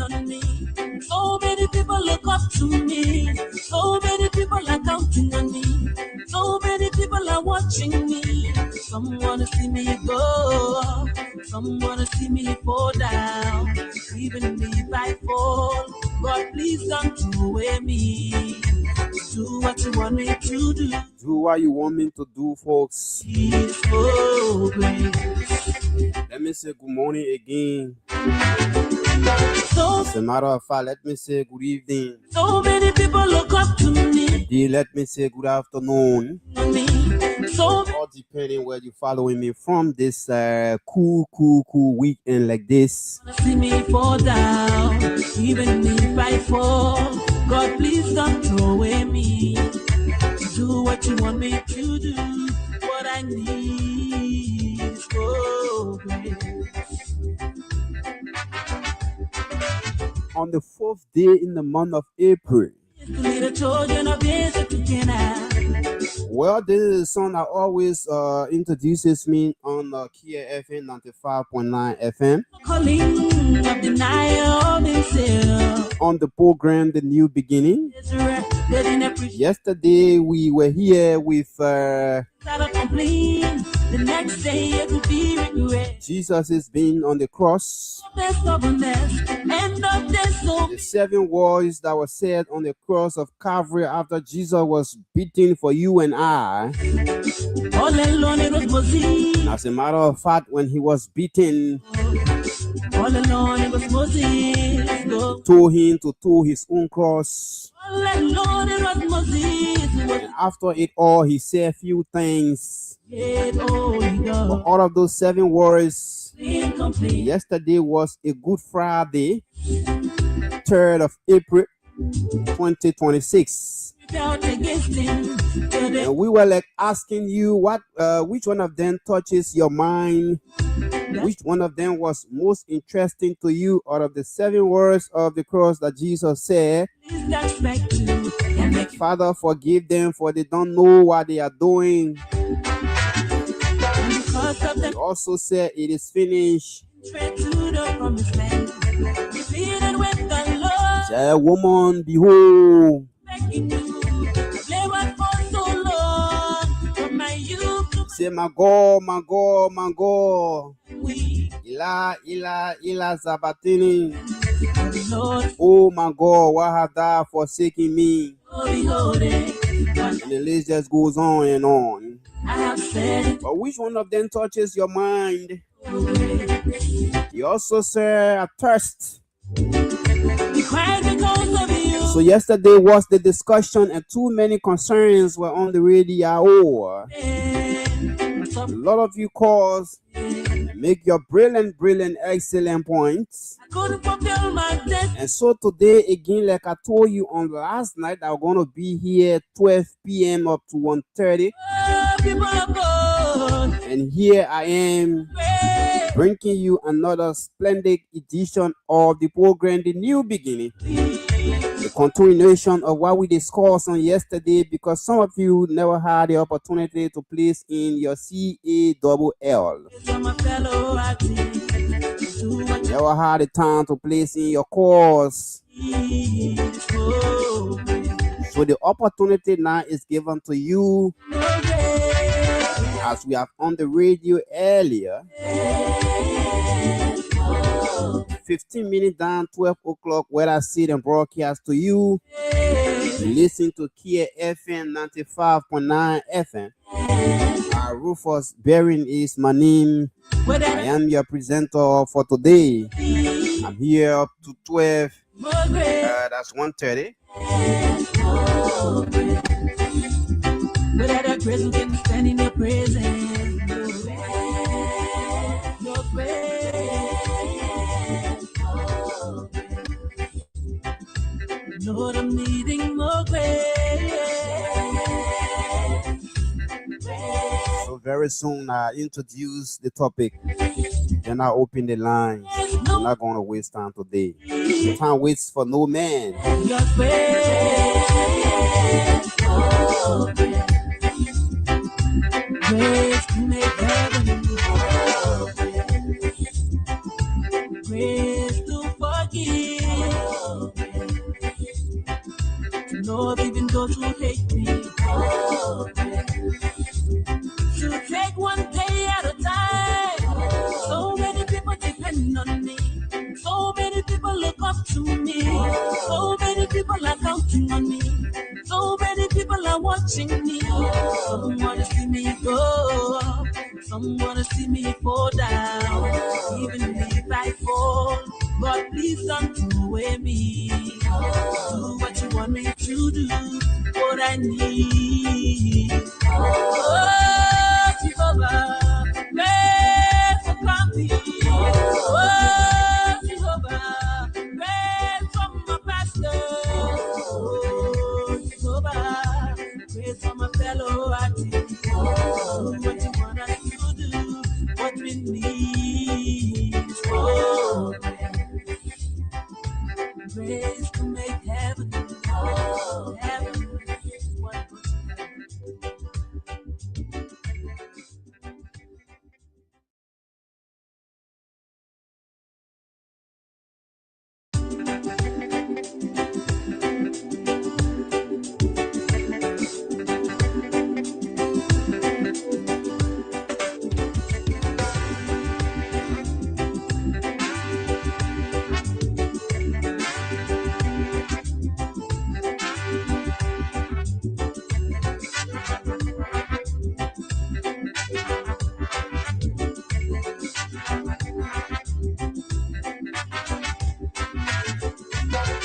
on me. So many people look up to me. So many people are counting on me. So many people are watching me. Some wanna see me go up. Some wanna see me fall down. Even if I fall, God please don't throw away me. Do what you want me to do. Do what you want me to do, folks. He's so great. Let me say good morning again. So, As a matter of fact, let me say good evening. so many people look up to me. Indeed, let me say good afternoon. On me. So All depending where you're following me from this cool weekend like this. wanna see me fall down. Even if I fall, God please don't throw away me. Do what you want me to do. What I need is so great. On the 4th day in the month of April. To lead the children of Israel together. Well, this is a song that always introduces me on Kia FM 95.9 FM. Calling of denial of himself. On the program, The New Beginning. Israel, they didn't appreciate Yesterday, we were here with that I complain. The next day it will be regret. Jesus is being on the cross. Their stubbornness, end of their soul. The 7 words that were said on the cross of Calvary after Jesus was beaten for you and I. All alone it was Moses. As a matter of fact, when he was beaten, All alone it was Moses. Go. told him to tow his own cross. All alone it was Moses. It was And after it all, he said a few things. yet holy But God. all of those 7 words, Incomplete. yesterday was a Good Friday, 3rd of April, 2026. Out against him. And we were like asking you which one of them touches your mind, which one of them was most interesting to you out of the 7 words of the cross that Jesus said. Please expect you. And make Father, forgive them, for they don't know what they are doing. because of He them also said it is finished. straight to the promised land. We pleaded with the Lord. Say, woman, behold, Begging you. Labored for so long. From my youth to say, my God, my God, my God. we. Ila, ila, ila zabatini. Lord, Oh my God, why have thou forsaken me? holy, holy. And the list just goes on and on. I have said it. But which one of them touches your mind? We He also said, a thirst. cried because of you. So yesterday was the discussion, and too many concerns were on the radio. A lot of you calls and make your brilliant, excellent points. I couldn't fulfill my destiny. And so today again, like I told you on last night, I'm gonna be here 12 p.m. up to 1:30. Oh, people of God. And here I am Pray. bringing you another splendid edition of the program, The New Beginning. The continuation of what we discussed on yesterday, because some of you never had the opportunity to place in your CALL. From a fellow artist. Do what Never had the time to place in your course. you oh, So the opportunity now is given to you, as we have on the radio earlier. 15 minutes down, 12 o'clock, where I sit and broadcast to you. Listen to Kia FM 95.9 FM. Rufus Bering is my name. I am your presenter for today. I'm here up to 12. That's 1:30. Without a grace, we can stand in your presence. Your grace. Lord, I'm needing more grace. So very soon I introduce the topic. Then I open the lines. I'm not going to waste time today. Time waits for no man. Your grace. Oh, grace to make heaven. Grace to forgive. those who hate me. Oh, to take one day at a time. So many people depend on me. So many people look up to me. So many people are counting on me. So many people are watching me. Some wanna see me go up. Some wanna see me fall down. Even if I fall, but please don't throw away me. Do what you want me to do. What I need. Oh, Jehovah, pray for me. Oh, Jehovah, pray for my pastor. Oh, Jehovah, pray for my fellow artists. Oh, what you want us to do, what we need. Oh, grace to make heaven. Oh, heaven.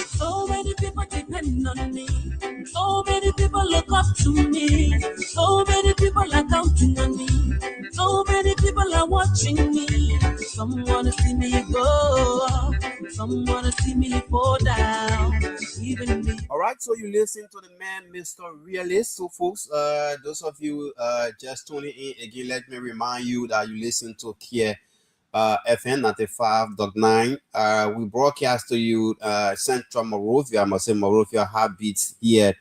So many people depend on me. So many people look up to me. So many people are counting on me. So many people are watching me. Some wanna see me go up. Some wanna see me fall down. Even me. All right, so you listen to the man, Mr. Realist. So, folks, those of you just tuning in again, let me remind you that you listen to Kia FM 95.9. We broadcast to you Central Morovia, I must say Morovia Heartbeats here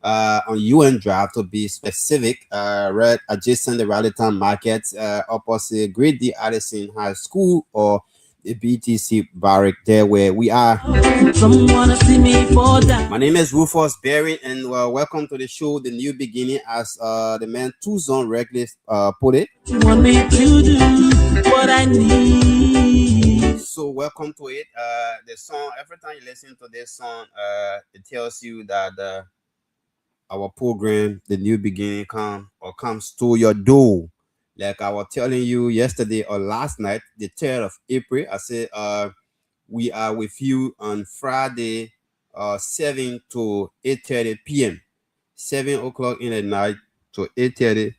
on UN Drive to be specific, right adjacent the Rallytown Market, opposite Great D. Addison High School or the BTC Barrack there where we are. Some wanna see me fall down. My name is Rufus Berry and welcome to the show, The New Beginning, as the man Tuzon Reckless put it. You want me to do what I need. So welcome to it. The song, every time you listen to this song, it tells you that our program, The New Beginning, comes to your door. Like I was telling you yesterday or last night, the 3rd of April, I said we are with you on Friday 7 to 8:30 p.m. 7 o'clock in the night to 8:30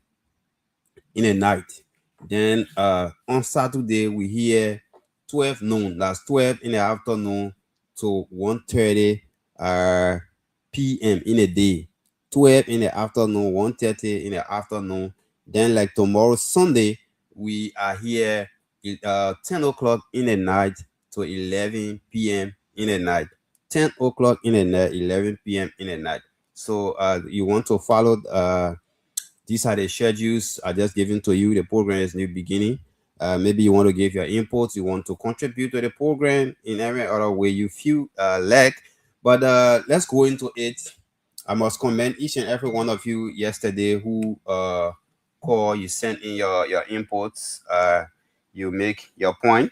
in the night. Then on Saturday we hear 12 noon. That's 12 in the afternoon to 1:30 p.m. in the day. 12 in the afternoon, 1:30 in the afternoon. Then like tomorrow Sunday, we are here 10 o'clock in the night to 11 p.m. in the night. 10 o'clock in the night, 11 p.m. in the night. So you want to follow these are the schedules I just given to you. The program is New Beginning. Maybe you want to give your inputs, you want to contribute to the program in every other way you feel like. But let's go into it. I must commend each and every one of you yesterday who call, you send in your inputs, you make your point.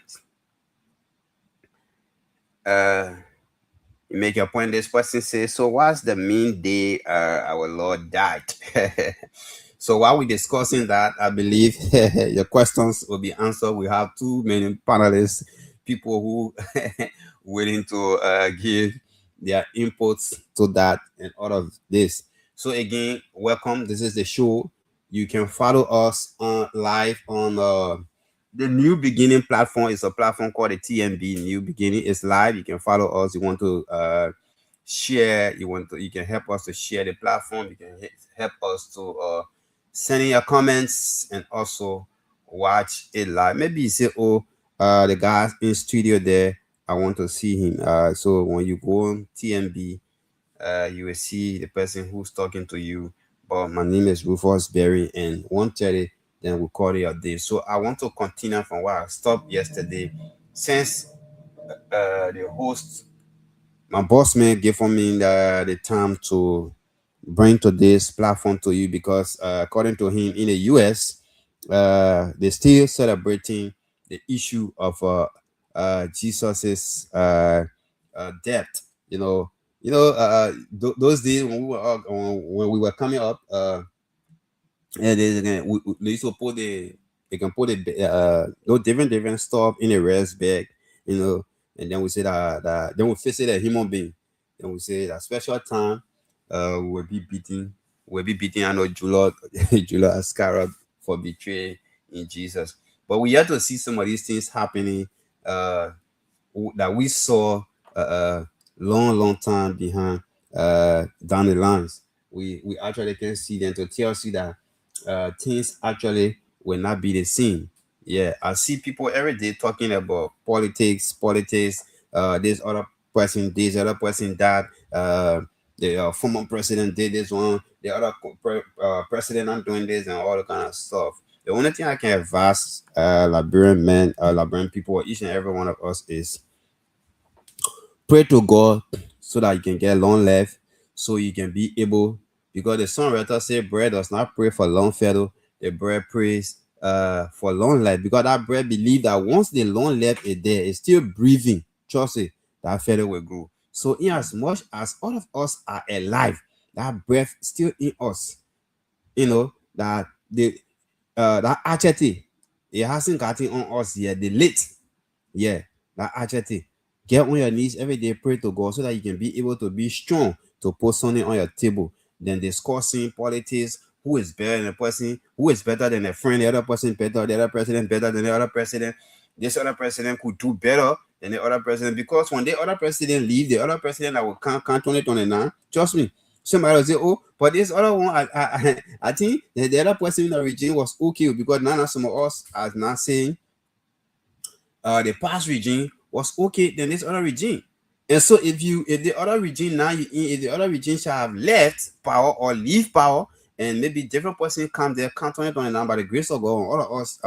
You make your point. This person says, so what's the mean day our Lord died? So while we're discussing that, I believe your questions will be answered. We have too many panelists, people who willing to give their inputs to that and all of this. So again, welcome. This is the show. You can follow us on live on the New Beginning platform. Is a platform called the TMB New Beginning. It's live. You can follow us. You want to share. You can help us to share the platform. You can help us to send in your comments and also watch it live. Maybe you say, oh, the guy in studio there, I want to see him. So when you go on TMB, you will see the person who's talking to you. But my name is Rufus Berry, and 1:30, then we'll call it a day. So I want to continue from where I stopped yesterday. Since the host, my boss man, gave me the time to bring today's platform to you because according to him in the US, they still celebrating the issue of Jesus's death. Those days when we were coming up, and they used to put they can put no different stuff in a rest bag, and then we say that then we face it a human being. Then we say that special time, we'll be beating I know Julia Julia Ascara for betraying in Jesus. But we have to see some of these things happening that we saw long time behind down the lines. We actually can see them to tell you that things actually will not be the same. Yeah, I see people every day talking about politics. This other person that the former president did this one, the other president not doing this and all the kind of stuff. The only thing I can advise Liberian people, each and every one of us, is pray to God so that you can get long life, so you can be able, because the songwriter say bread does not pray for long fellow, the bread prays for long life, because that bread believe that once the long life is there, it's still breathing, trust it, that fellow will grow. So in as much as all of us are alive, that breath still in us, that the that achete, it hasn't gotten on us yet, the late, yeah, that achete. Get on your knees every day, pray to God so that you can be able to be strong to put something on your table. Then discussing politics, who is better than a person, who is better than a friend, the other person better, the other president better than the other president. This other president could do better than the other president, because when the other president leave, the other president that will come 2029, trust me, somebody will say, oh, but this other one, I think the other person in the regime was okay, because now some of us are not saying the past regime was okay than this other regime. And so if the other regime now if the other regime shall have left power or leave power, and maybe different person come there, can't turn it on now by the grace of God, all of us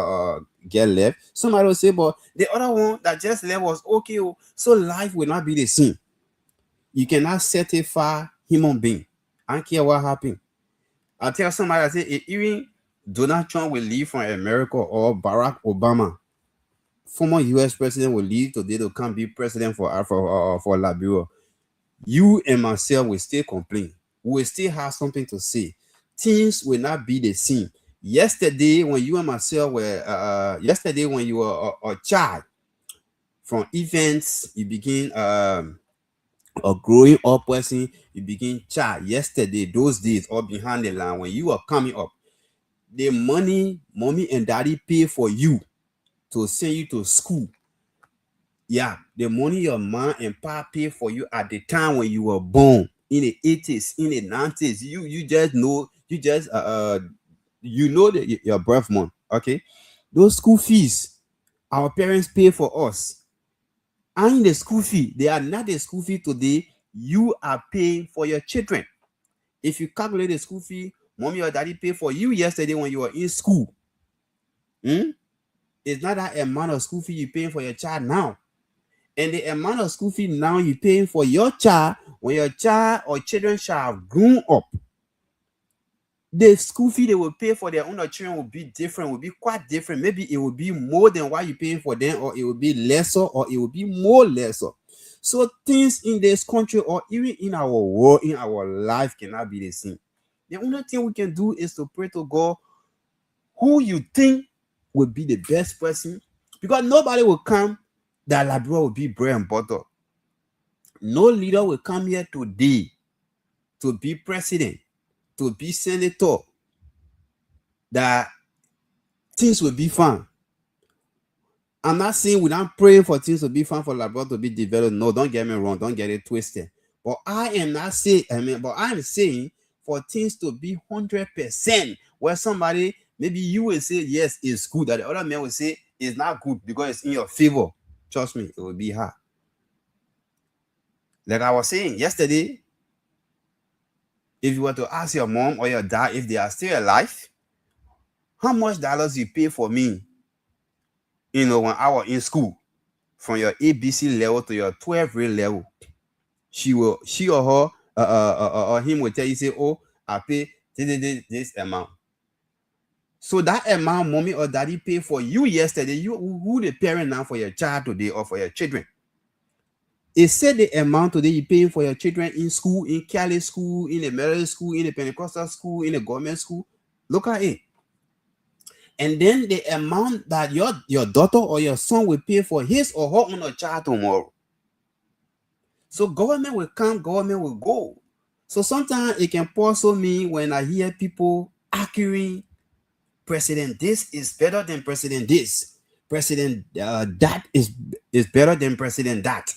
get left. Somebody will say, but the other one that just left was okay. So life will not be the same. You cannot certify human being. I don't care what happened. I tell somebody, I say, even Donald Trump will leave from America, or Barack Obama, former US president, will leave today to come be president for Liberia, you and myself will still complain. We will still have something to say. Things will not be the same. Yesterday, when you and myself were, yesterday when you were a child, from events, you begin a growing up person, you begin child. Yesterday, those days, or behind the line, when you were coming up, the money mommy and daddy pay for you to send you to school. Yeah, the money your mom and papa pay for you at the time when you were born, in the 80s, in the 90s, you just know, your birth month. Okay, those school fees our parents pay for us, and the school fee, they are not the school fee today you are paying for your children. If you calculate the school fee mommy or daddy pay for you yesterday when you were in school, it's not that amount of school fee you paying for your child now. And the amount of school fee now you're paying for your child, when your child or children shall have grown up, the school fee they will pay for their own children will be different, will be quite different. Maybe it will be more than what you're paying for them, or it will be lesser, or it will be more lesser. So things in this country, or even in our world, in our life, cannot be the same. The only thing we can do is to pray to God who you think will be the best person, because nobody will come that Liberia will be bread and butter. No leader will come here today to be president, to be senator, that things will be fine. I'm not saying we're not praying for things to be fine, for Liberia to be developed. No, don't get me wrong, don't get it twisted. But I am not saying, but I'm saying for things to be 100%, where somebody, maybe you will say yes, it's good, that the other man will say it's not good because it's in your favor. Trust me, it will be hard. Like I was saying yesterday, if you were to ask your mom or your dad if they are still alive, how much dollars you pay for me, when I was in school, from your ABC level to your 12th grade level, she or her or him will tell you, say, oh, I pay this amount. So that amount mommy or daddy paid for you yesterday, you who the parent now for your child today or for your children. It said the amount today you paying for your children in school, in Cali school, in the Maryland school, in the Pentecostal school, in the government school. Look at it. And then the amount that your daughter or your son will pay for his or her own child tomorrow. So government will come, government will go. So sometimes it can also mean when I hear people arguing, President this is better than President this. President that is better than President that.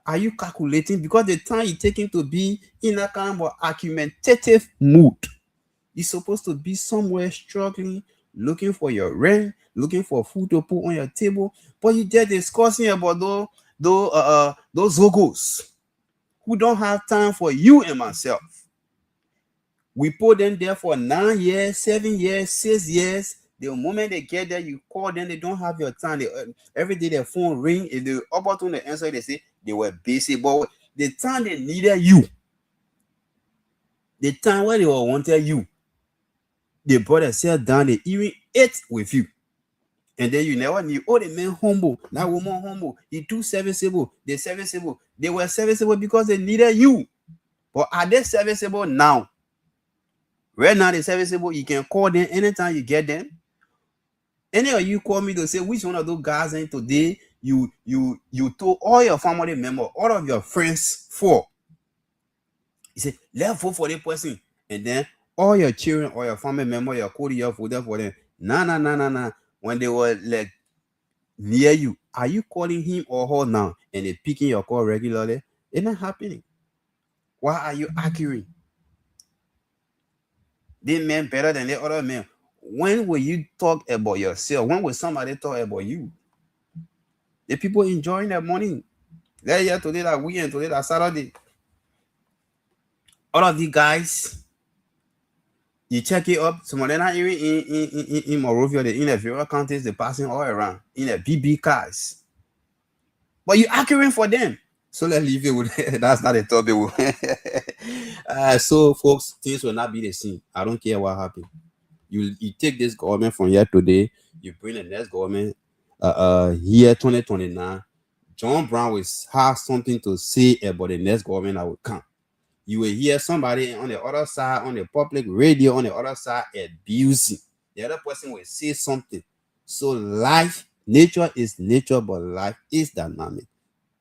Are you calculating? Because the time you're taking to be in a kind of argumentative mood, you're supposed to be somewhere struggling, looking for your rent, looking for food to put on your table. But you're there discussing about those logos who don't have time for you and myself. We put them there for 9 years, 7 years, 6 years. The moment they get there, you call them, they don't have your time. Every day their phone ring. If they about to answer, they say they were busy. But the time they needed you, the time where they were wanted you, they brought themselves down, they even ate with you. And then you never knew, oh, the man humble, that woman humble, he too serviceable, they serviceable. They were serviceable because they needed you. But are they serviceable now? Right now, they're serviceable. You can call them anytime you get them. Any of you call me to say which one of those guys in today you told all your family members, all of your friends for. You say, let's vote for the person. And then all your children or your family member, your code, your voted for them. Nah. When they were like near you, are you calling him or her now? And they picking your call regularly? It's not happening. Why are you arguing? This man better than the other man. When will you talk about yourself? When will somebody talk about you? The people enjoying their money. They're here today that weekend, today that Saturday. All of these guys, you check it up. Some of them are even in Monrovia, in the various counties, they're passing all around in the BB cars. But you're arguing for them. So let's leave it with that's not a topic. So folks, things will not be the same. I don't care what happened. You take this government from here today, you bring the next government here 2029. John Brown will have something to say about the next government that will come. You will hear somebody on the other side, on the public radio, on the other side, abusing. The other person will say something. So life, nature is nature, but life is dynamic.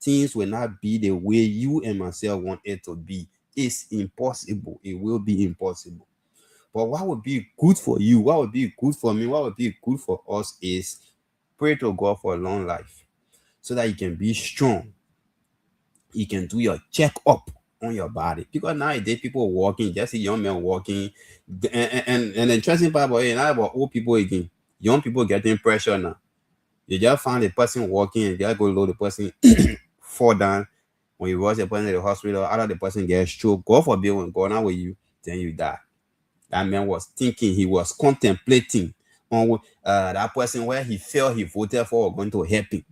Things will not be the way you and myself want it to be. It's impossible. It will be impossible. But what would be good for you, what would be good for me, what would be good for us is pray to God for a long life so that you can be strong. You can do your check-up on your body. Because nowadays people walking, just see young men walking. And the interesting part about it, not about old people again. Young people getting pressure now. You just find the person walking and just go low, the person fall down. When you rush the person to the hospital, either the person gets stroke. God forbid when God not with you, then you die. That man was thinking, he was contemplating on that person where he felt he voted for or going to help him.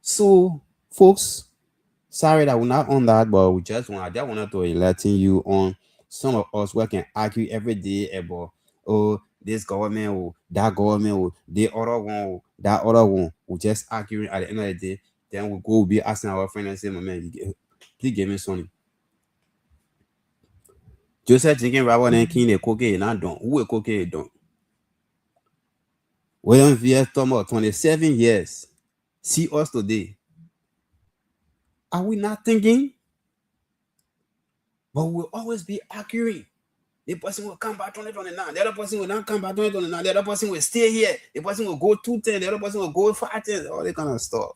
So, folks, sorry that we're not on that, but I just wanted to letting you on some of us who can argue every day about, oh, this government or that government or the other one or that other one. We're just arguing at the end of the day. Then we'll be asking our friend and say, my man, please give me something. Joseph drinking rubber and king a cocaine not done. Who a cocaine done? William V.S. Thomas, 27 years. See us today. Are we not thinking? But we'll always be arguing. The person will come back 2029. The other person will not come back 2029. The other person will stay here. The person will go 210. The other person will go 510. All that kind of stuff.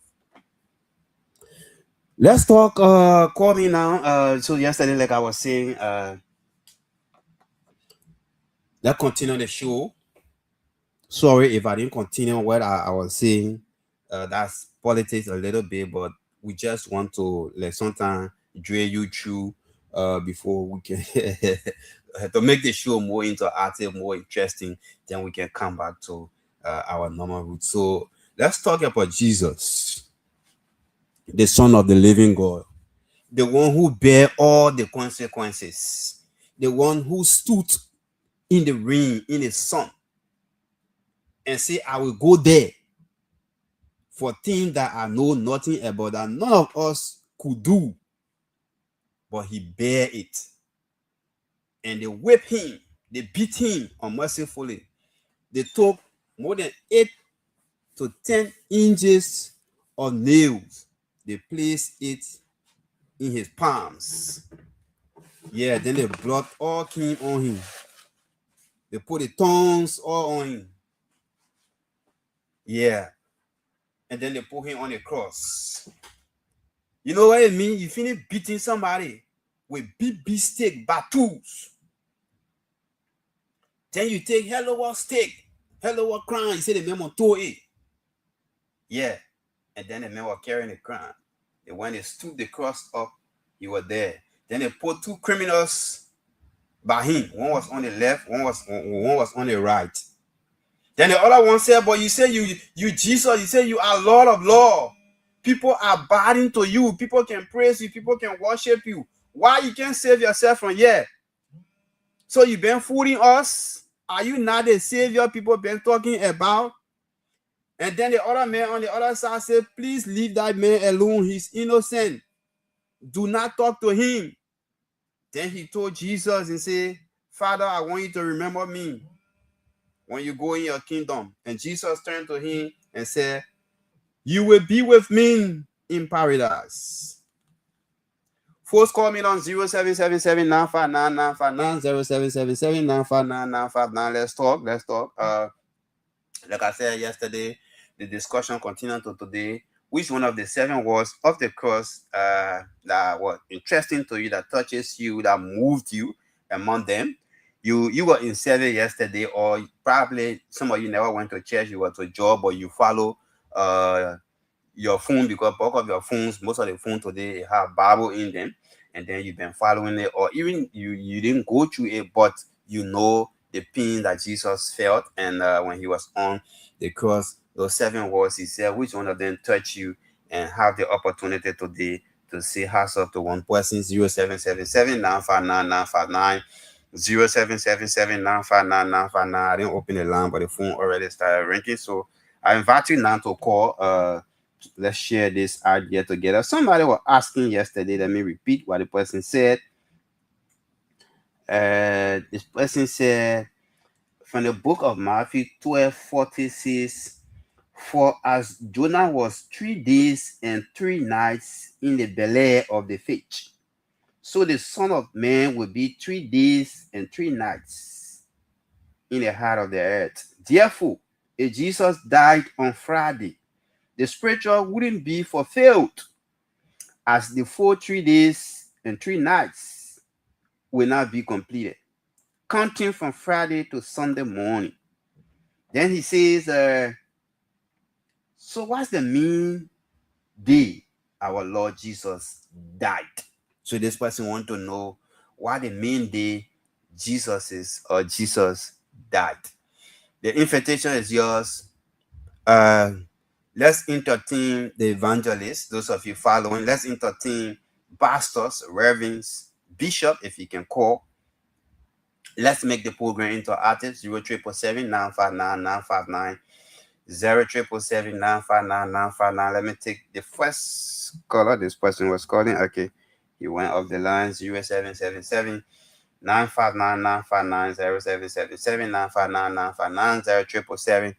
Let's talk. Call me now. So yesterday, like I was saying, let's continue the show. Sorry if I didn't continue what I was saying. That's politics a little bit, but we just want to let sometimes drill you through before we can to make the show more interactive, more interesting. Then we can come back to our normal route. So let's talk about Jesus, the Son of the Living God. the one who bear all the consequences, the one who stood in the rain, in the sun, and say, I will go there for things that I know nothing about, that none of us could do, but he bear it. And they whip him, they beat him unmercifully. They took more than 8 to 10 inches of nails. They placed it in his palms. Yeah, then the blood all came on him. They put the thorns all on him. Yeah. And then they put him on the cross. You know what it means? You finish beating somebody with big stick, battles. Then you take hello stick, hello crown. You say the man will throw it. Yeah. And then the man was carrying the crown. And when they stood the cross up, he was there. Then they put 2 criminals by him. One was on the left, one was on the right. Then the other one said, but you say you Jesus, you say you are Lord of law. People are bowing to you. People can praise you. People can worship you. Why you can't save yourself from here? So you been fooling us? Are you not the savior people been talking about? And then the other man on the other side said, please leave that man alone. He's innocent. Do not talk to him. Then he told Jesus and said, Father, I want you to remember me when you go in your kingdom. And Jesus turned to him and said, you will be with me in paradise. Folks, call me on 0777-959-959, 0777-959-959. Let's talk. Like I said yesterday, the discussion continued to today. Which one of the 7 words of the cross that were interesting to you, that touches you, that moved you among them? You were in service yesterday, or probably some of you never went to church, you were to job, or you follow your phone, because both of your phones, most of the phones today have Bible in them, and then you've been following it, or even you didn't go through it, but you know the pain that Jesus felt, and when he was on the cross, those 7 words he said, which one of them touched you? And have the opportunity today to say hats off to one person. 0777-959-959, 0777-959-959. I didn't open the line, but the phone already started ringing. So I invite you now to call. Let's share this idea together. Somebody was asking yesterday, let me repeat what the person said. This person said, from the book of Matthew 12:46, for as Jonah was 3 days and 3 nights in the belly of the fish, so the Son of Man will be 3 days and 3 nights in the heart of the earth. Therefore, if Jesus died on Friday, the scripture wouldn't be fulfilled, as the full 3 days and 3 nights will not be completed, counting from Friday to Sunday morning. Then he says, so what's the mean day our Lord Jesus died? So this person want to know what the main day Jesus is, or Jesus died. The invitation is yours. Let's entertain the evangelists, those of you following. Let's entertain pastors, reverends, bishop, if you can call. Let's make the program interactive. 0777-959-959, 0777-959-959. Let me take the first caller. This person was calling. Okay, he went off the line. 0777-959-959, 0777-959-959,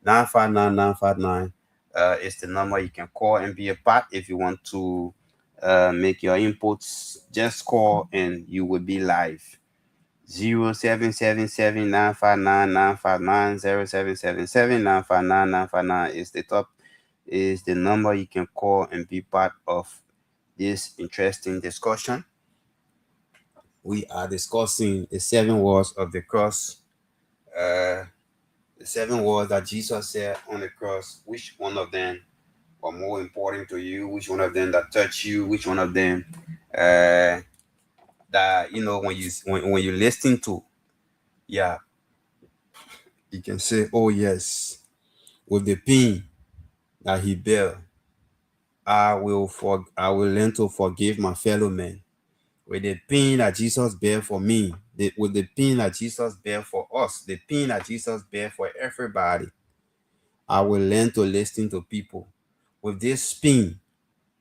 0777-959-959. It's the number you can call and be a part. If you want to make your inputs, just call and you will be live. 0777-959-959, 0777-959-959 is the number you can call and be part of this interesting discussion. We are discussing the 7 words of the cross. The 7 words that Jesus said on the cross. Which one of them are more important to you? Which one of them that touch you? Which one of them that, you know, when you listen to, yeah, you can say, oh yes, with the pain that he bear, I will learn to forgive my fellow men. With the pain that Jesus bear for me, with the pain that Jesus bear for us, the pain that Jesus bear for everybody, I will learn to listen to people. With this pain,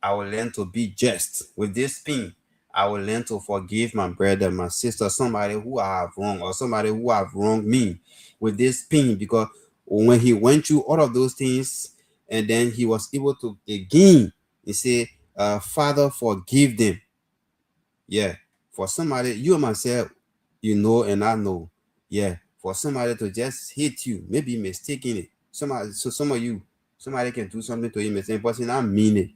I will learn to be just. With this pain, I will learn to forgive my brother, my sister, somebody who I have wronged, or somebody who have wronged me. With this pain, because when he went through all of those things, and then he was able to again, he said, Father, forgive them. Yeah. For somebody, you and myself, you know, and I know. Yeah. For somebody to just hit you, maybe mistaking it. Some of you, somebody can do something to you, mistake, but not mean it.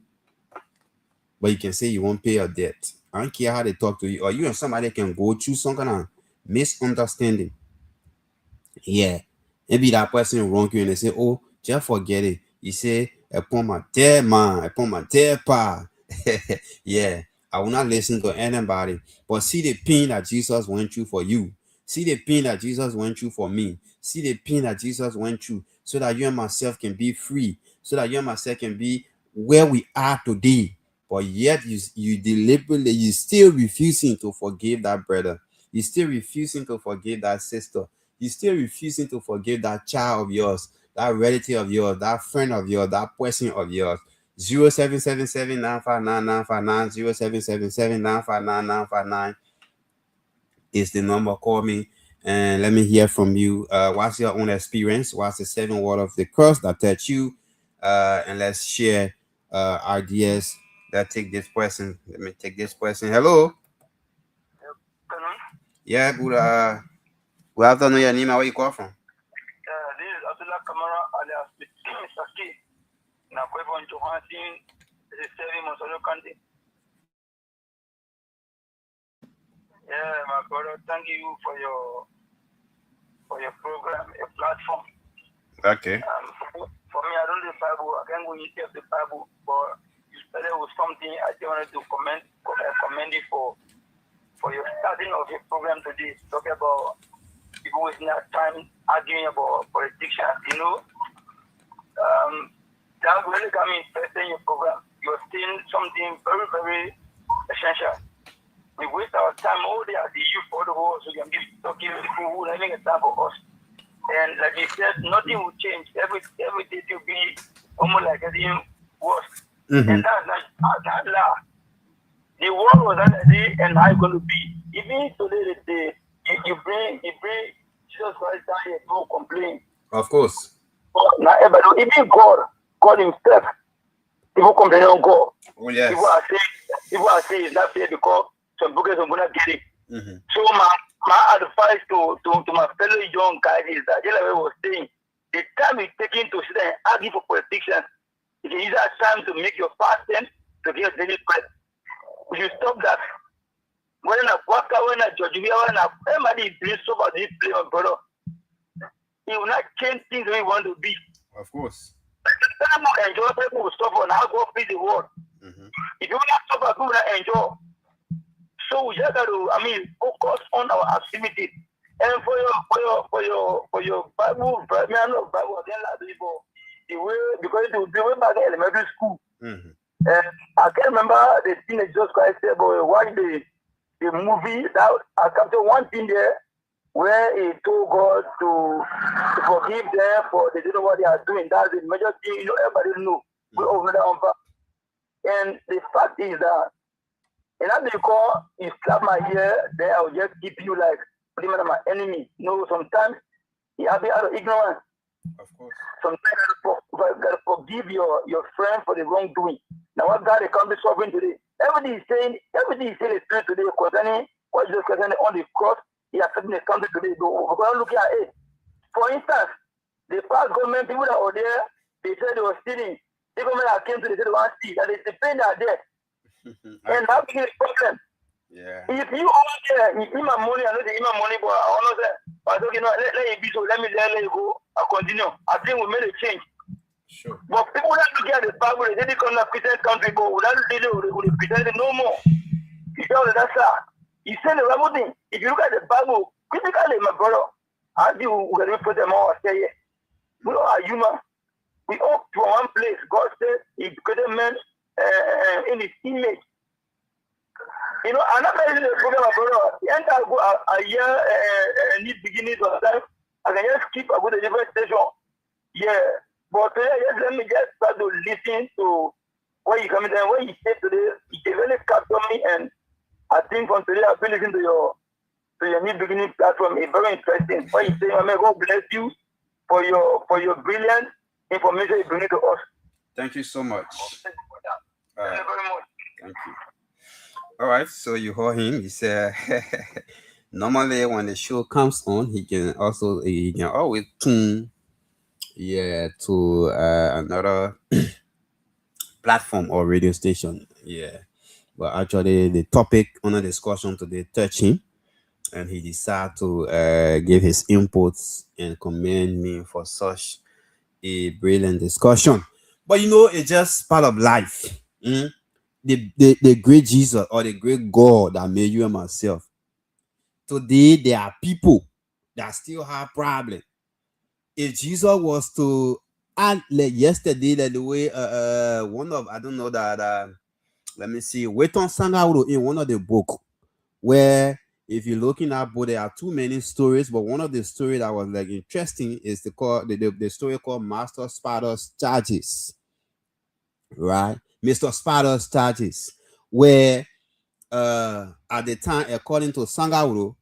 But you can say you won't pay your debt. I don't care how they talk to you. Or you and somebody can go through some kind of misunderstanding. Yeah. Maybe that person wrong you and they say, oh, just forget it. You say, upon my dead man, upon my dead pa. Yeah. I will not listen to anybody. But see the pain that Jesus went through for you. See the pain that Jesus went through for me. See the pain that Jesus went through so that you and myself can be free. So that you and myself can be where we are today. But yet you deliberately, you still refusing to forgive that brother. You still refusing to forgive that sister. You still refusing to forgive that child of yours, that relative of yours, that friend of yours, that person of yours. 0777-959-959, 0777-959-959 is the number. Call me and let me hear from you. What's your own experience? What's the 7 word of the cross that touch you? And let's share ideas. Let's take this person. Let me take this person. Hello. Yeah, good afternoon. Your name, where you call from? This is Abdullah Kamara alias Mr. K. Now, Kwebon Johansson is a serving Monsolo County. Yeah, my brother, thank you for your program, your platform. Okay. For me, I don't read the Bible. I can't go into the Bible, but you started with something I just wanted to commend you for your starting of your program today. Talk about people wasting their time arguing about politics, you know. That really got me interested in your program. You're saying something very, very essential. We waste our time all day at the youth for the world, so we can be talking to people who are having a time for us. And like you said, nothing will change. Every day to be almost like getting worse. Mm-hmm. And that's law. The world was that day, and how it's going to be. Even today, you bring Jesus Christ down here to complain. Of course. Not everybody, even God himself, people complain on God. Oh, yes. People are saying it's not fair because some bookers are not getting it. Mm-hmm. So my advice to my fellow young guys is that, just like I was saying, the time it's taking to sit and argue for politicians, it is that time to make your fasting to get a daily bread. We should stop that. When I walk out, when I judge, when everybody is doing so much, this play, my brother, it will not change things we want to be. Of course. People enjoy, people will suffer, now go feed the world. Mm-hmm. If you want to suffer, people will enjoy. So we just got to, focus on our activity. And for your Bible, I know Bible again, the way, because it will be way back in elementary school. Mm-hmm. And I can't remember the thing that Jesus Christ said, but watch the movie. That I captured one thing there where he told God to forgive them for they don't know what they are doing. That's the major thing, everybody know. Mm-hmm. We over there on back. And the fact is that, and not because you slap my ear, then I will just keep you like pretty much my enemy. No, sometimes you have to be out of ignorance. Of course. Sometimes you gotta forgive your friend for the wrongdoing. Now what God is coming solving today? Everything is saying is true today concerning what Jesus concerning on the cross. He has said in the country today. We're going to look at it. For instance, the past government people that were there, they said they were stealing. The government that came to they said they want to steal. That is the pain that are there. And that is the problem. Yeah. If you over there, you give my money, I know they give my money, but I want to say, but okay, no, let it be so. Let me let it go. I continue. I think we made a change. Sure. But people that look at the Bible, they didn't come to Christian country, but without dealing with the pretend no more. You know that's that. You say the right thing. If you look at the Bible critically, my brother, how do you put them all say it? We all are human. We all from one place. God said He created man in his image. You know, another is the program, brother. The entire go a year need beginning of time. I can just keep a good different station. Yeah, but just let me just start to listen to what you come in there. What you say today, it really captured me, and I think from today I've been listening to your new beginning platform. It's very interesting. What you say, may God bless you for your brilliant information you bring to us. Thank you so much. Thank you very much. Thank you. All right, so you heard him. He said normally when the show comes on, he can always tune to another platform or radio station. Yeah. But actually the topic under discussion today touched him, and he decided to give his inputs and commend me for such a brilliant discussion. But you know, it's just part of life. The great Jesus or the great God that made you and myself. Today there are people that still have problems. If Jesus was to add like yesterday, like the way one of I don't know that let me see, Weton Sangawuro in one of the book, where if you're looking at both, there are too many stories, but one of the stories that was like interesting is the story called Master Sparta's Charges. Right? Mr. Sparta's Charges, where at the time, according to Sangawuro,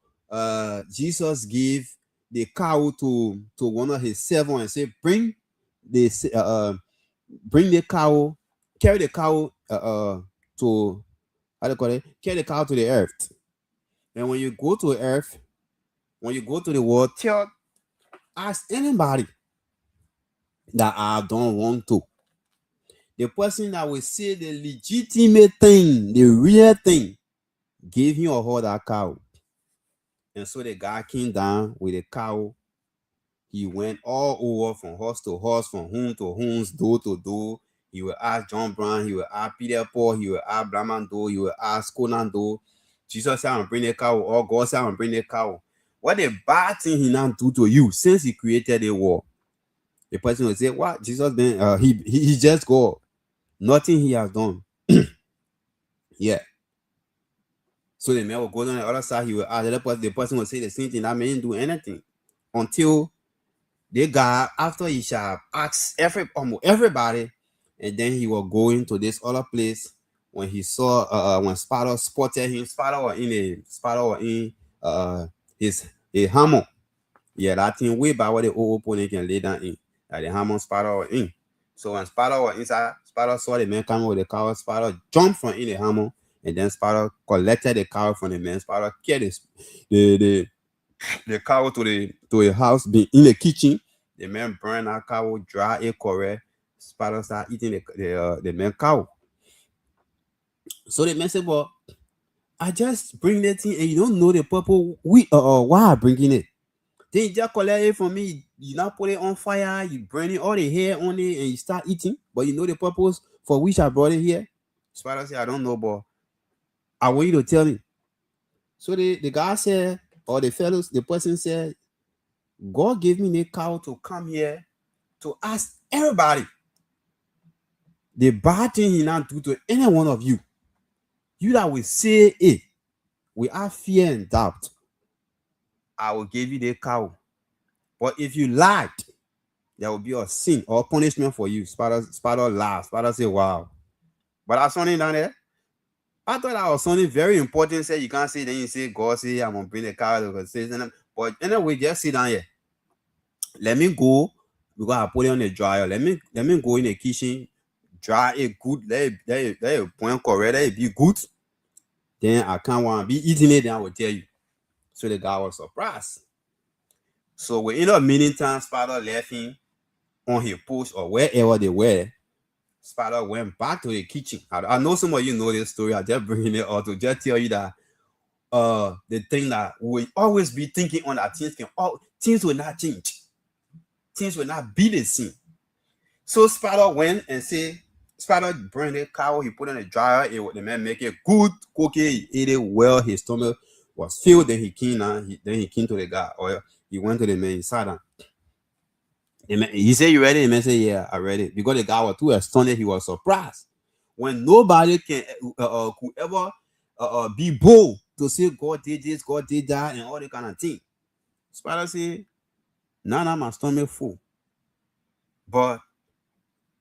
Jesus gave the cow to one of his servants and said, bring the cow, carry the cow to how do you call it? Carry the cow to the earth. And when you go to earth, when you go to the world, ask anybody that I don't want to. The person that will say the legitimate thing, the real thing, give him or her that cow. And so the guy came down with a cow. He went all over from horse to horse, from home to home, door to door. He will ask John Brown, he will ask Peter Paul, he will ask Blamando, he will ask Conando. Jesus said, I'm bring the cow, or God said, I'm bring the cow. What the bad thing he now do to you since he created the world? The person will say, what? Jesus been, he just God. Nothing he has done. Yeah. So the man will go on the other side, he will ask the person will say the same thing, that man didn't do anything. Until the guy, after he shall ask everybody, and then he will go into this other place. When he saw when Sparta spotted him, Sparta was in his hammer. Yeah, that thing way by where the old opponent can lay down in. Like the hammer Sparta was in. So when Sparta was inside, Sparta saw the man coming with the cow. Sparta jumped from in the hammer, and then Sparta collected the cow from the man. Sparta carried the cow to the house, be in the kitchen. The man burned that cow, dry it correct. Sparta started eating the man cow. So the man said, well, I just bring that thing and you don't know the purpose why I'm bringing it. Then you just collect it from me, you now put it on fire, you burn it, all the hair on it, and you start eating, but you know the purpose for which I brought it here? Sparta said, I don't know, but I want you to tell me. So the guy said, or the person said, God gave me the cow to come here to ask everybody the bad thing he now do to any one of you. You that will say it without fear and doubt, I will give you the cow. But if you lied, there will be a sin or punishment for you. Sparta laughed. Sparta said, wow. But I saw it down there. I thought that was something very important. Say you can't say, then you say, God say, I'm gonna bring the cow. But anyway, just sit down here. Let me go, because I put it on the dryer. Let me go in the kitchen, dry it good, let it point correct, let it be good. Then I can't want to be eating it, then I will tell you. So the guy was surprised. So within a minute time, Sparta left him on his post or wherever they were. Sparta went back to the kitchen. I know some of you know this story. I just bringing it up to just tell you that the thing that we always be thinking on that things will not change. Things will not be the same. So Sparta went and said, Sparta burned the cow, he put it in the dryer, the man make it good, cook it, he ate it well, his stomach was filled, then he came to the guy, or he went to the man, he sat down. He said, you ready? The man said, yeah, I ready. Because the guy was too astonished, he was surprised. when nobody can could ever be bold to say God did this, God did that, and all that kind of thing. Spider say, now my stomach full. But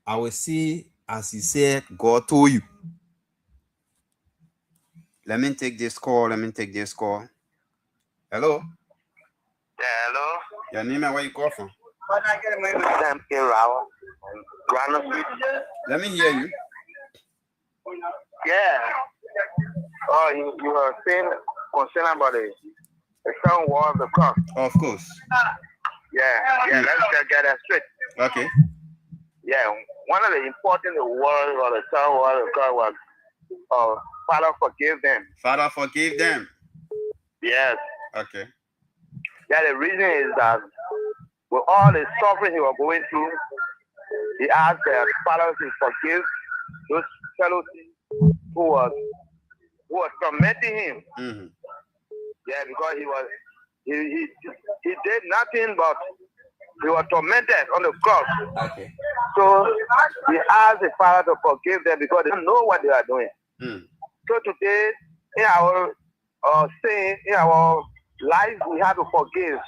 I will see, as he said, God told you. Let me take this call. Hello? Yeah, hello? Your name and where you call from? Sam K. Rao. Let me hear you. Yeah. Oh, you were saying concerned about the sound wall of the cross. Of course. Yeah, let's just get that straight. Okay. Yeah, one of the important words of the sound wall of the cross was, Father, forgive them. Father, forgive them. Yes. Okay. Yeah, the reason is that with all the suffering he was going through, he asked the Father to forgive those fellows who was tormenting him. Mm-hmm. Yeah, because he did nothing but he was tormented on the cross. Okay. So he asked the Father to forgive them because they don't know what they are doing. Mm. So today, in our saying, in our life, we have to forgive.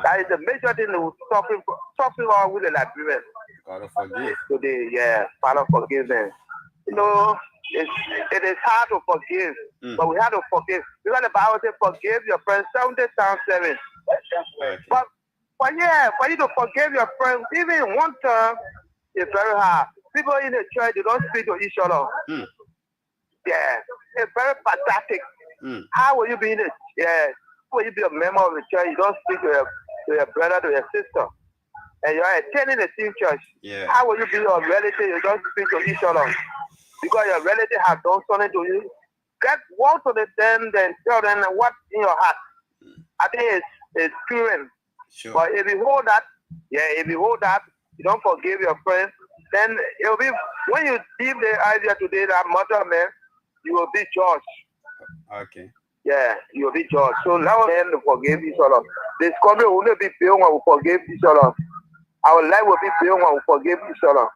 That is the major thing that we're suffering on with the Liberians. Father, forgive. Today, yeah, Father, forgive them. You know, it is hard to forgive, but we have to forgive. Because the Bible says, forgive your friends 70 times 7. Okay. But for you to forgive your friends, even one time, it's very hard. People in the church, they don't speak to each other. Mm. Yeah, it's very pathetic. Mm. How will you be in how will you be a member of the church? You don't speak to your brother, to your sister, and you are attending the same church. Yeah. How will you be your relative? You don't speak to each other because your relative has done something to you. Get walk to them, then tell them what's in your heart. I think it's experience. Sure. But if you hold that, you don't forgive your friends, then it will be when you leave the idea today that mother man, you will be judged. Okay. Yeah, you will be judged. So now then to forgive each other. This country will not be built when we forgive each other. Our life will be built when we forgive each other.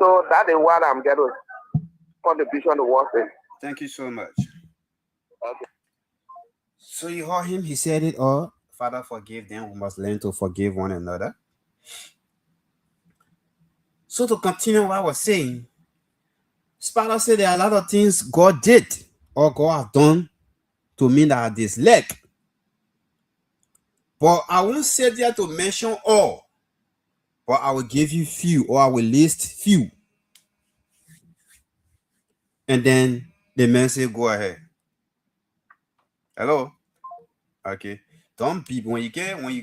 So that is what I'm getting contribution to work with. Thank you so much. Okay. So you heard him, he said it all. Father, forgive them. We must learn to forgive one another. So to continue what I was saying, Spada said there are a lot of things God did or God has done to me that I dislike. But I won't sit there to mention all. But I will give you few, or I will list few. And then the man say, go ahead. Hello? Okay. Don't beep. When you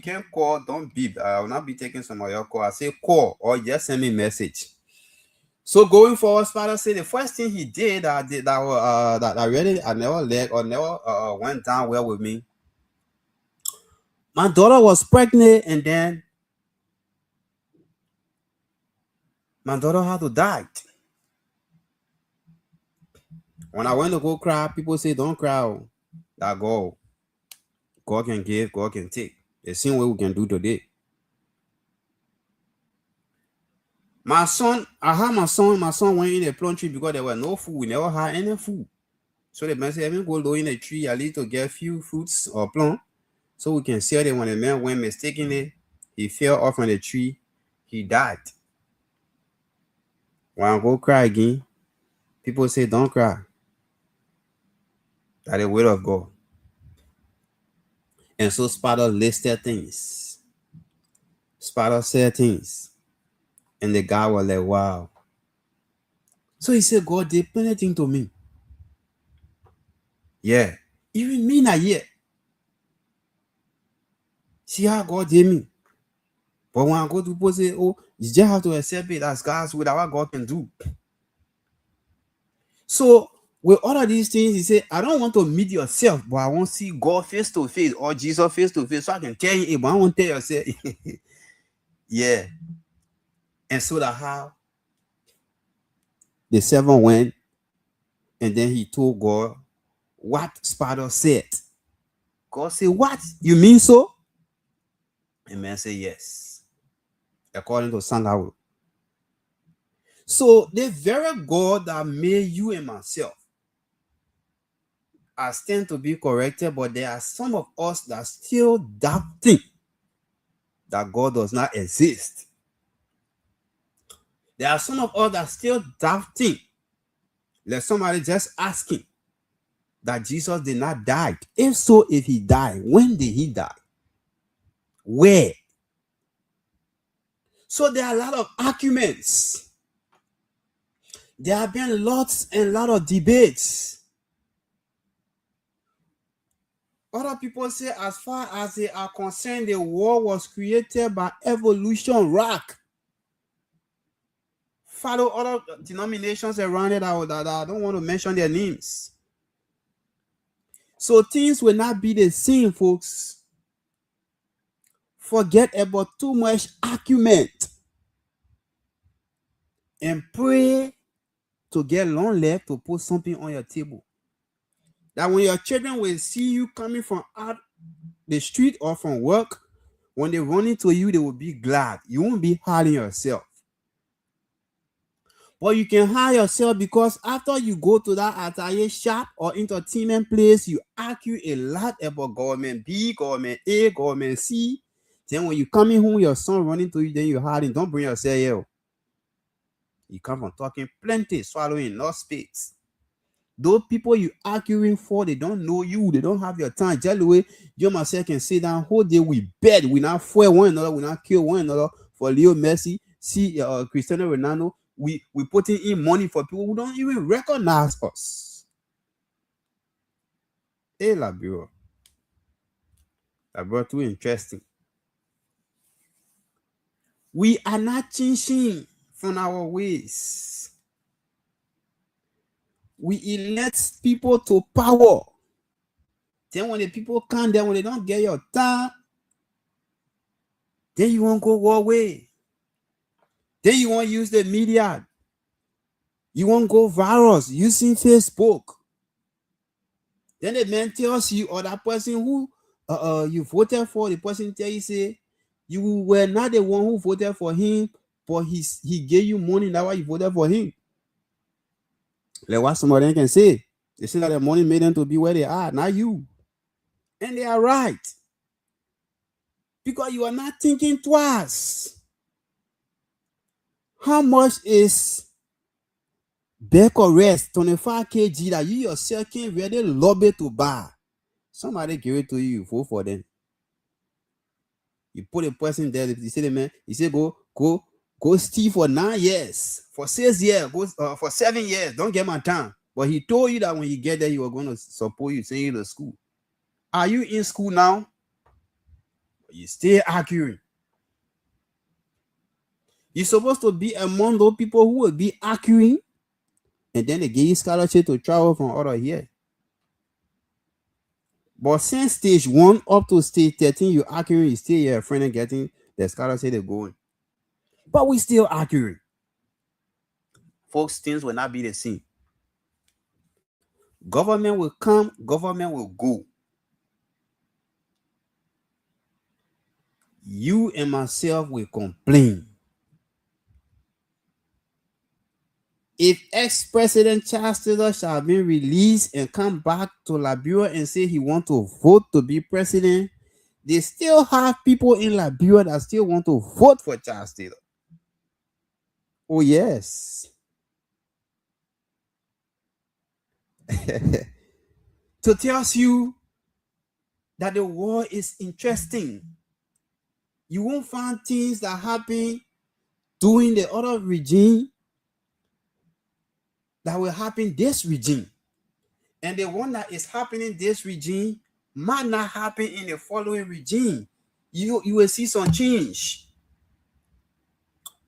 can call, don't beep. I will not be taking some of your call. I say call or just send me a message. So going forward, Father said the first thing he did that I really I never let or never went down well with me. My daughter was pregnant, and then my daughter had to die. When I went to go cry, people say don't cry. That God can give, God can take. The same way we can do today. My son went in a plum tree because there was no food. We never had any food. So the man said, "Let me go low in a tree at least to get few fruits or plum, so we can sell them." When the man went mistakenly, he fell off on the tree. He died. When I go cry again, people say, "Don't cry." That the word of God. And so Spada listed things. Spada said things. And the guy was like, wow. So he said, God did plenty things to me. Yeah. Even me not yet. See how God did me. But when I go to people say, oh, you just have to accept it as God's will, what God can do. So with all of these things, he said, I don't want to meet yourself, but I want to see God face to face or Jesus face to face, so I can tell you, but I want to tell yourself. Yeah. And so that how the servant went, and then he told God what Spada said. God said, what? You mean so? And man said, yes. According to Sangawo. So the very God that made you and myself, I stand to be corrected, but there are some of us that still doubting that God does not exist. There are some of us that still doubting. Let somebody just asking that Jesus did not die. If so, if he died, when did he die? Where? So there are a lot of arguments. There have been lots and lot of debates. Other people say, as far as they are concerned, the world was created by evolution rock. Follow other denominations around it that I don't want to mention their names. So things will not be the same, folks. Forget about too much argument and pray to get long life to put something on your table. That when your children will see you coming from out the street or from work, when they run into you, they will be glad. You won't be hiding yourself. But you can hide yourself because after you go to that attire shop or entertainment place, you argue a lot about government B, government A, government C. Then when you coming home, your son running to you, then you hiding. Don't bring yourself here. You come from talking plenty, swallowing no space. Those people you arguing for, they don't know you. They don't have your time. Just the way you myself can sit down whole day, we bet. We not foil one another. We not kill one another for Leo Messi. See Cristiano Ronaldo. We putting in money for people who don't even recognize us. Hey, Labiro. Labiro, too interesting. We are not changing from our ways. We elect people to power. Then when the people come there, when they don't get your time, then you won't go war way. Then you won't use the media. You won't go virus using Facebook. Then the man tells you, or that person who you voted for, the person tell you, say, you were not the one who voted for him, but he gave you money, that's why you voted for him. Like what somebody can say. They say that the money made them to be where they are, not you. And they are right. Because you are not thinking twice. How much is Becor 25 kg that you yourself can really lobby to buy? Somebody give it to you, you vote for them. You put a person there, you say the man, you say go steal for 9 years, for 6 years, go for 7 years, don't get my time. But he told you that when you get there, you were going to support you, send you to school. Are you in school now? You still arguing. You're supposed to be among those people who will be arguing, and then they give you scholarship to travel from out of here. But since stage 1 up to stage 13, you're arguing, you still your friend and getting the scholarship they're going. But we still arguing. Folks, things will not be the same. Government will come, government will go. You and myself will complain. If ex-president Charles Taylor shall be released and come back to Liberia and say he want to vote to be president, they still have people in Liberia that still want to vote for Charles Taylor. Oh, yes. To tell you that the war is interesting. You won't find things that happen during the other regime that will happen this regime. And the one that is happening this regime might not happen in the following regime. You will see some change.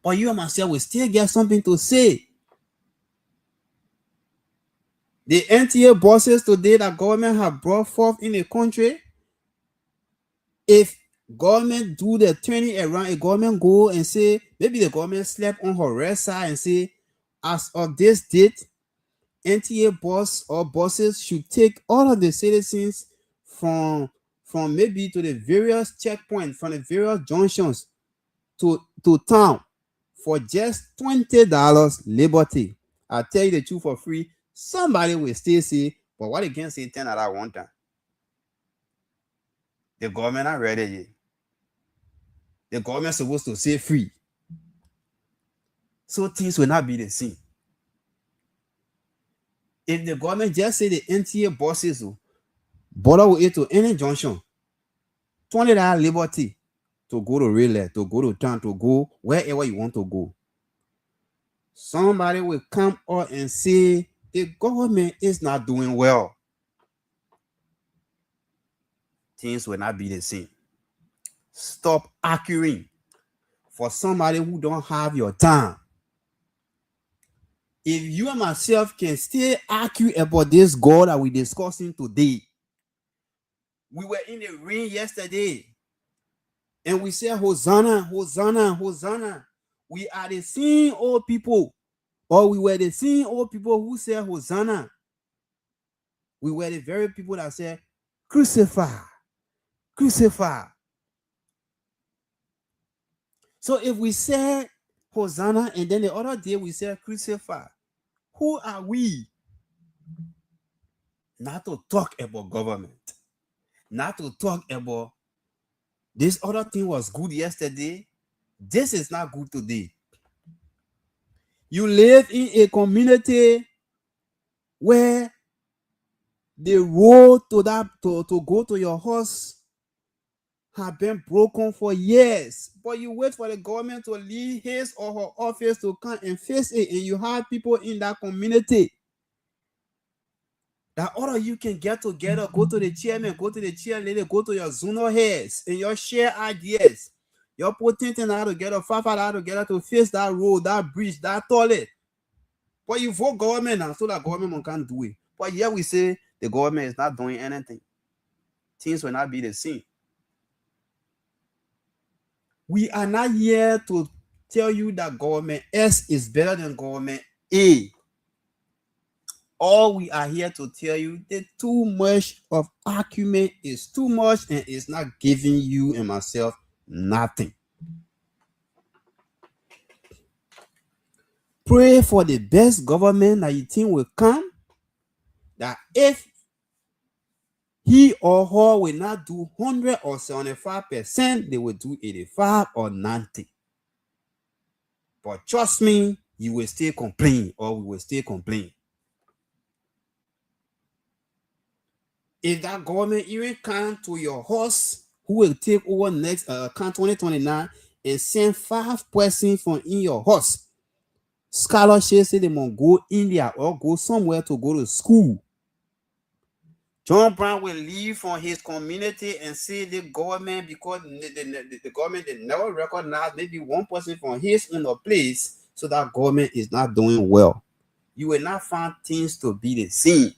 But you and myself will still get something to say. The NTA bosses today that government have brought forth in the country, if government do the turning around, a government go and say, maybe the government slept on her right side and say, as of this date, NTA boss or bosses should take all of the citizens from maybe to the various checkpoints, from the various junctions to town, for just $20 liberty. I tell you the truth for free. Somebody will still say, but what again say 10 at one time? The government not ready yet. The government supposed to say free. So things will not be the same. If the government just say the NTA buses border with it to any junction, $20 liberty to go to Relay, to go to town, to go wherever you want to go. Somebody will come up and say the government is not doing well. Things will not be the same. Stop arguing for somebody who don't have your time. If you and myself can still argue about this God that we're discussing today, we were in the rain yesterday and we said, Hosanna, Hosanna, Hosanna. We are the same old people, or we were the same old people who said Hosanna. We were the very people that said, crucify, crucify. So if we said Hosanna and then the other day we said crucify, who are we? Not to talk about government, not to talk about this other thing was good yesterday, this is not good today. You live in a community where the road to go to your house have been broken for years, but you wait for the government to leave his or her office to come and fix it, and you have people in that community that all of you can get together, go to the chairman, go to the cheerleader, go to your zonal heads, and your share ideas. You're putting things out together, $5 together to fix that road, that bridge, that toilet. But you vote government now, so that government can't do it. But here we say the government is not doing anything. Things will not be the same. We are not here to tell you that government S is better than government A. All we are here to tell you that too much of argument is too much and it's not giving you and myself nothing. Pray for the best government that you think will come, that if he or her will not do 100 or 75%, they will do 85 or 90. But trust me, you will still complain, or we will still complain. If that government even come to your house, who will take over next 2029 and send 5 persons from in your house, scholarship say they must go India or go somewhere to go to school. John Brown will leave from his community and say the government, because the government they never recognize maybe one person from his own place, so that government is not doing well. You will not find things to be the same.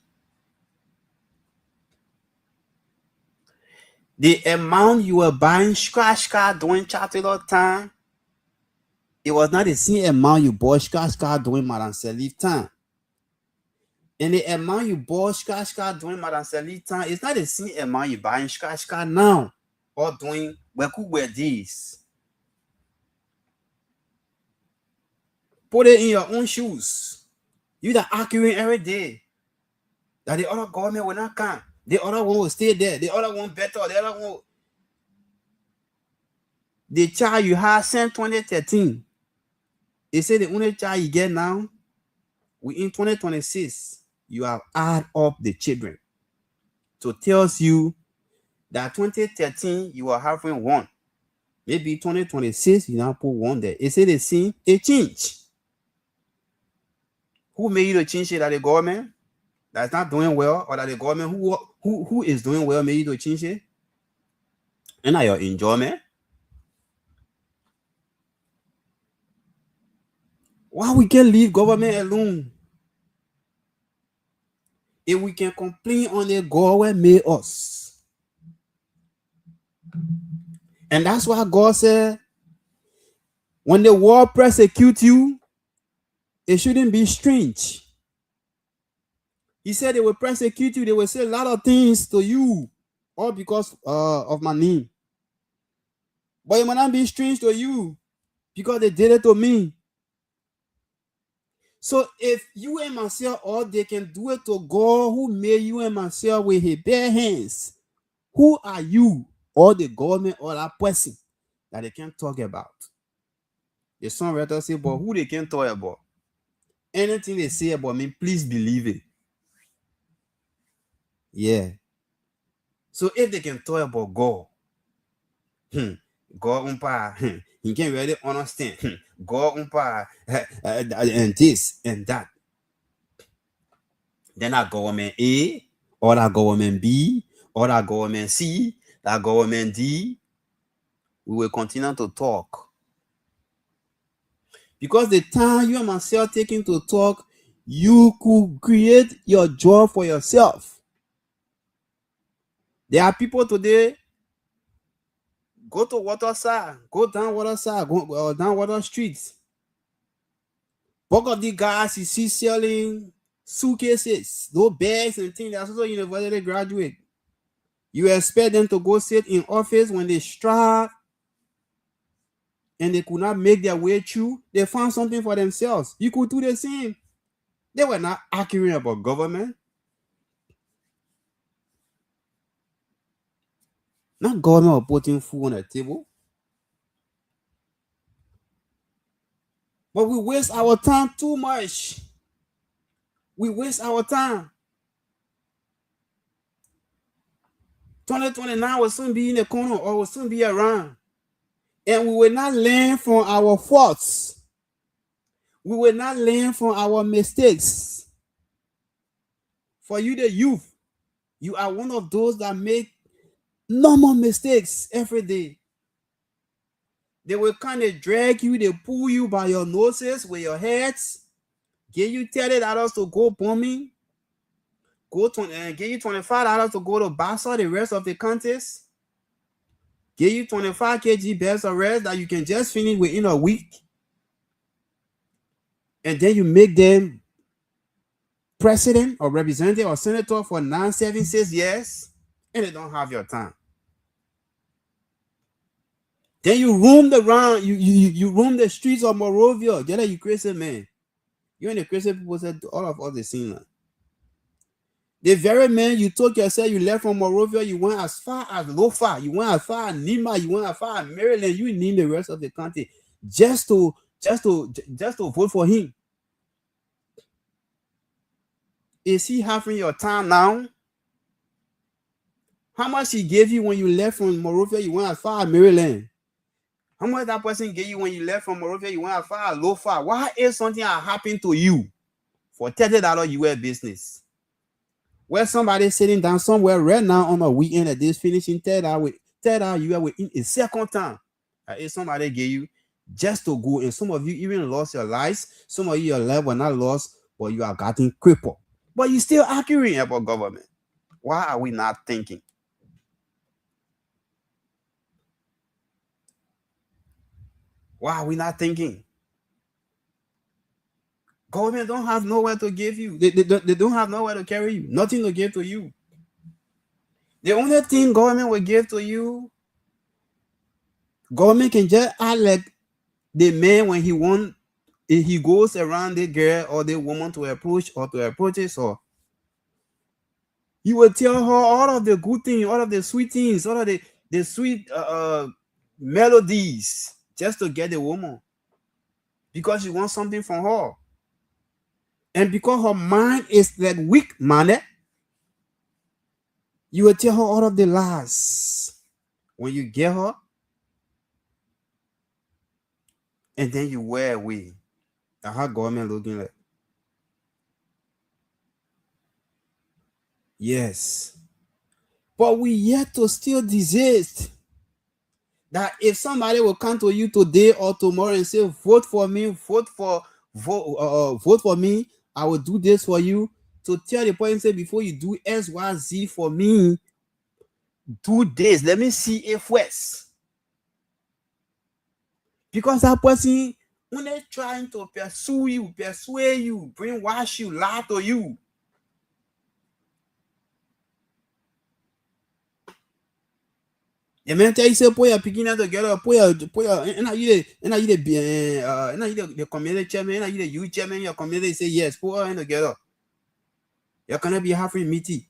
The amount you were buying scratch card during Chancellor time, it was not the same amount you bought scratch card during Madame Salif time. And the amount you bought scratch card during Madame Salif time is not the same amount you buying scratch card now or doing Wekugwe days. Put it in your own shoes. You that arguing every day that the other government will not come. The other one will stay there. The other one better. The other one. The child you had since 2013. They say the only child you get now, within 2026, you have add up the children. So it tells you that 2013 you are having one. Maybe 2026 you now put one there. They say they see a change. Who made you to change it? That the government that's not doing well, or that the government who is doing well made you to change it? And now your enjoyment. Why we can leave government alone? If we can complain on the God who made us. And that's why God said, when the world persecutes you, it shouldn't be strange. He said they will persecute you. They will say a lot of things to you, all because of my name. But it might not be strange to you because they did it to me. So if you and myself, or they can do it to God who made you and myself with his bare hands, who are you or the government or that person that they can talk about? The songwriter say, but who they can talk about? Anything they say about me, please believe it. Yeah. So if they can talk about God, God he can really understand. God and this and that. Then that government A, or that government B, or that government C, that government D, we will continue to talk. Because the time you and myself taking to talk, you could create your job for yourself. There are people today, go to Waterside, go down Waterside, go down Water Street. Both of the guys you see selling suitcases, those bags and things, that's also university graduate. You expect them to go sit in office when they strive and they could not make their way through. They found something for themselves. You could do the same. They were not arguing about government. Not government or putting food on the table. But we waste our time too much. We waste our time. 2029 will soon be in the corner or will soon be around. And we will not learn from our faults. We will not learn from our mistakes. For you, the youth, you are one of those that make normal mistakes every day. They will kind of drag you, they pull you by your noses with your heads, give you $30 to go bombing, give you $25 to go to Bassa the rest of the contest, give you 25 kg best of rest that you can just finish within a week, and then you make them president or representative or senator for 9, 7, 6 years, and they don't have your time. Then you roam around, you roam the streets of Monrovia. Get that, you crazy man. You and the crazy people said all of us the same land. The very man you took yourself, you left from Monrovia, you went as far as Lofa, you went as far as Nima, you went as far as Maryland, you name the rest of the country just to vote for him. Is he having your time now? How much he gave you when you left from Monrovia, you went as far as Maryland? How much that person gave you when you left from Monrovia, you went as far as Lofa? Why is something that happened to you for $30 US business? Where somebody sitting down somewhere right now on a weekend at this finishing $30 you are within a second time. If somebody gave you just to go, and some of you even lost your lives, some of you your life were not lost, but you are getting crippled. But you still arguing about government. Why are we not thinking? Why are we not thinking? Government don't have nowhere to give you. They don't have nowhere to carry you. Nothing to give to you. The only thing government will give to you, government can just act like the man when he goes around the girl or the woman to approach or to approach it, or you will tell her all of the good things, all of the sweet things, all of the sweet melodies just to get the woman, because you want something from her. And because her mind is like weak minded, you will tell her all of the lies when you get her, and then you wear away. That's how government looking like. Yes. But we yet to still desist. That if somebody will come to you today or tomorrow and say, vote for me, vote for me, I will do this for you, to tell the person, say, before you do X, Y, Z for me, do this. Let me see it first. Because that person, when they're trying to persuade you, brainwash you, lie to you, The man tell you say put your picking together, put your and you the community chairman, and you the youth chairman, your community say yes, put her in together. You're gonna be halfway meeting.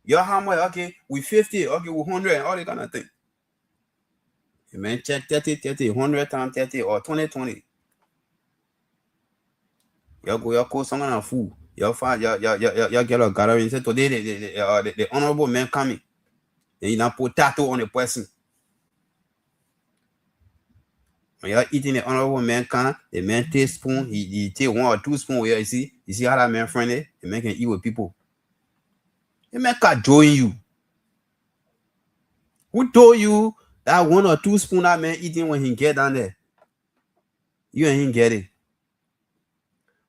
You're how much? Okay, with 50, okay, with 100, all that kind of thing. The man check 30, 100 times 30 or 20. You go, you call someone a fool. You find you get a gathering. Say today the honorable man coming. And you now put tattoo on the person. When you're eating the honorable man can, the man take spoon, he take 1 or 2 spoons where you see how that man friendly, the man can eat with people. The man can't join you. Who told you that 1 or 2 spoons that man eating when he get down there? You and him get it.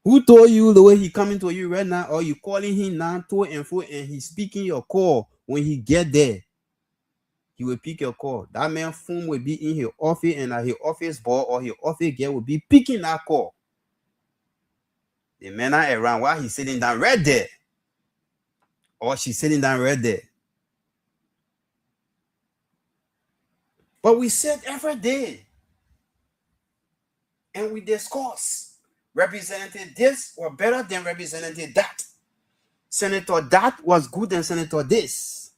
Who told you the way he coming to you right now, or you calling him now to and fro, and he speaking your call when he get there? He will pick your call. That man phone will be in his office, and his office boy or his office girl will be picking that call. The man not around while he's sitting down right there, or she's sitting down right there. But we sit every day, and we discuss. Representative this was better than representative that. Senator that was good than Senator this.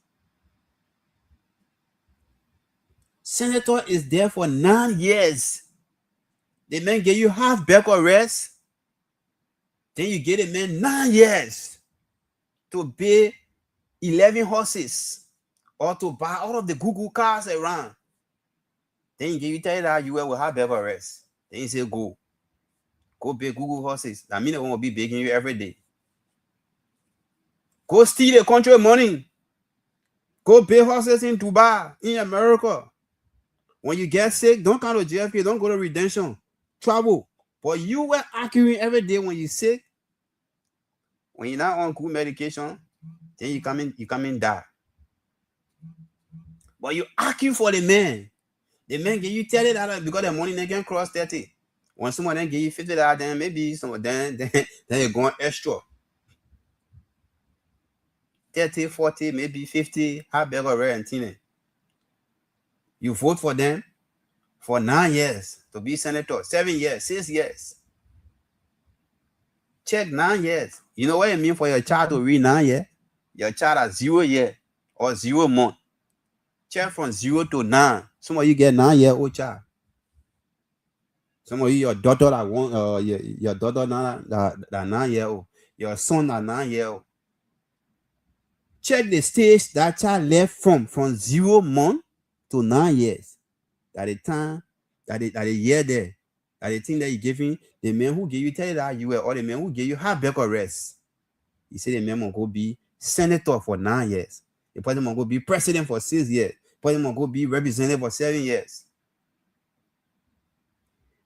Senator is there for 9 years. The man give you half back or rest. Then you get a man 9 years to pay 11 horses or to buy all of the Google cars around. Then you tell you that you will have back or rest. Then you say go pay Google horses. That means they won't be begging you every day. Go steal the country money. Go pay horses in Dubai, in America. When you get sick, don't come to JFK, don't go to Redemption. Travel. But you were arguing every day when you're sick. When you're not on good medication, then you come in die. But you argue for the man. The man give you $30 because the money they can cross 30. When someone then give you $50, then maybe some then you're going extra. 30, 40, maybe 50, how big or rare and teenage. You vote for them for 9 years to be senator, 7 years, 6 years. Check 9 years. You know what it means for your child to read 9 years? Your child has 0 year or 0 month. Check from 0 to 9. Some of you get 9-year-old child. Some of you, your daughter that want your daughter now that 9-year-old. Your son that 9-year-old. Check the stage that child left from 0 month to 9 years. At the time, that the year there, at the thing that you giving, the man who gave you tell you that you were, or the man who gave you have back or rest. He said the man will go be senator for 9 years. The person will go be president for 6 years. The person will go be representative for 7 years.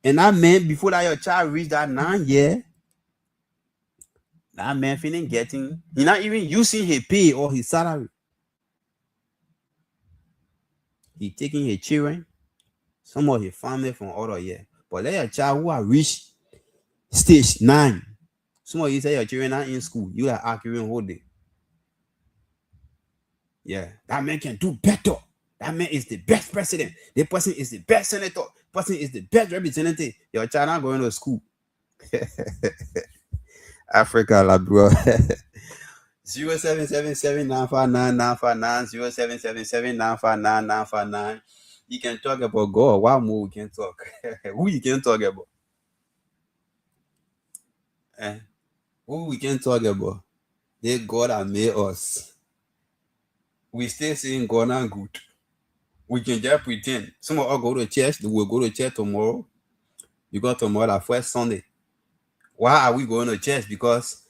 And that man, before that your child reached that 9 year, that man feeling getting, he's not even using his pay or his salary. He taking his children, some of his family from other year. But let your child who have reached stage 9, some of you say your children are in school, you are arguing whole day. Yeah, that man can do better. That man is the best president. The person is the best senator. The person is the best representative. Your child not going to school. Africa, la bro. 0777-959-959, 0777-959-959. You can talk about God. What more we can talk? Who you can talk about? Who we can talk about? They God that made us. We still saying God not good. We can just pretend. Some of us go to church. They will go to church tomorrow. Because tomorrow that first Sunday. Why are we going to church? Because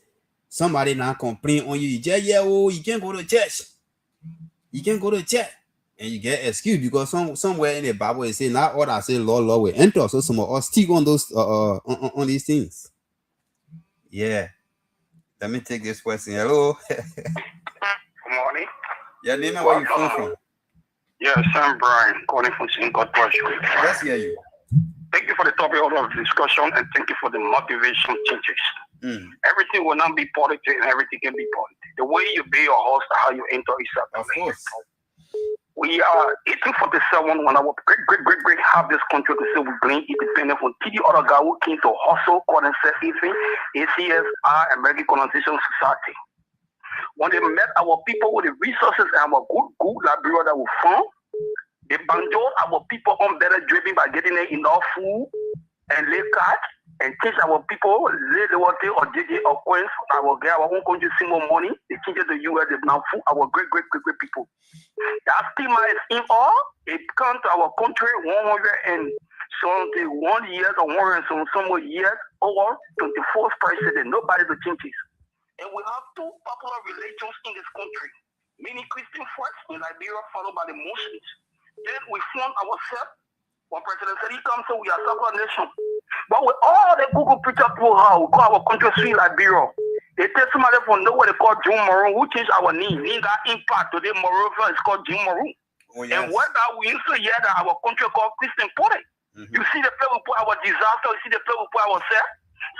somebody now complain on you. You just you can't go to church. You can't go to church. And you get excuse because somewhere in the Bible it says not all that say Lord will enter. So some of us stick on those on these things. Yeah. Let me take this question. Hello. Good morning. Your name and where you come from? Yeah, Sam Brian, calling from Singapore. Let's hear you. Thank you for the topic of discussion and thank you for the motivation teachers. Everything will not be politics and everything can be politics. The way you build your house, how you enter is up. Of course. We are 1847 when our great have this country to say we gain independence from the other guy who came to hustle, called themselves ACSR, American Colonization Society. When they met our people with the resources and our good Liberia that we found, they banjoed our people on better driven by getting them enough food and lay catch and teach our people lay the water or JJ or coins. I will get our own country see more money. They change it to US. They now food our great people. That schema is in all. It comes to our country 171 years or 100 some more years or 24th president. Nobody to change this. And we have two popular religions in this country. Many Christian first in Liberia, followed by the Muslims. Then we found ourselves. When President said he comes, so we are separate nation. But with all the Google preachers who we call our country sweet Liberia. They tell somebody from nowhere they call Jim Maroon, who changed our name. Name got impact today. Moreover, it's called Jim Maroon. Oh, yes. And what that we used to hear that our country called Christian Party. Mm-hmm. You see the place we put our disaster. You see the place we put ourselves.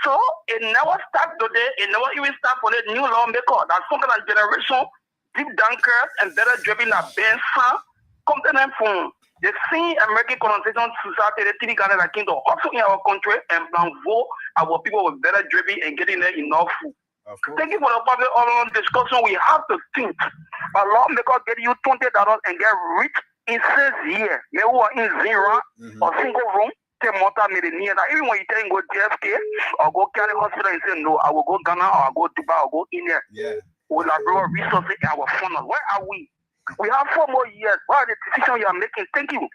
So it never starts today. It never even starts for the new lawmaker. That's something like generation deep dunkers and better driving that Ben Sam come to them from. The same American Colonization Society, the TV Ghana that came to also in our country and vote our people with better driving and getting there enough food. Thank you for the public online discussion. We have to think. A lawmaker get you $20 and get rich in 6 years. Maybe who are in zero or single room, multi-millionaire. Even when you tell him go JFK or go Cali Hospital and say, no, I will go Ghana or I will go Dubai or go India. Yeah. We'll have resources in our funnel. Where are we? We have 4 more years. What are the decisions you are making? Thank you. You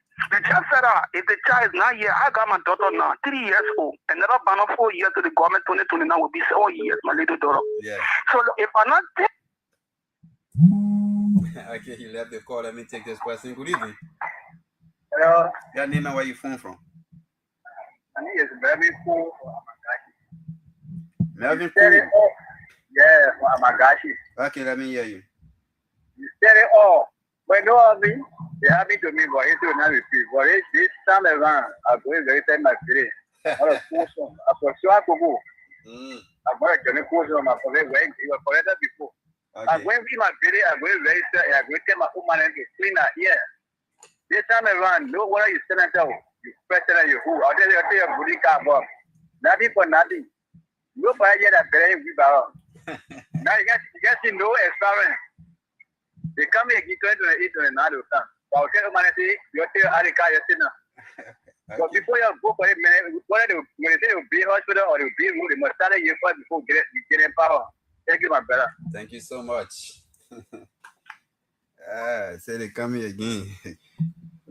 just said if the child is not here, I got my daughter now, 3 years old. Another ban of 4 years to the government, 2029 will be 7 years, my little daughter. Yeah. So if I'm not okay, you left the call. Let me take this question. Good evening. Hello. Your name and where you phone from? My name is Melvin Poole. Melvin Poole. Yeah, Amagashi. Okay, let me hear you. You said it all. But no, I mean, they happen to me, but it will not repeat. But this time around, I'm going to tell my spirit. I'm going to go. I'm going to go. I'm going to before. I'm going to be my spirit. I'm going to register. I'm going to tell my woman to clean her ear. This time around, no whether you stand out, you president, you who, I'll tell you a booty car bomb. Nothing for nothing. Nobody yet a very good barrel. Now you guys know experience. They come here, get to eat on another time. I'll tell you, you're still at the car, you're still now. But before you go for it, whether they say you'll be hospital or you'll be rude, you must start a year before getting power. Thank you, my brother. Thank you so much. Say they come here again.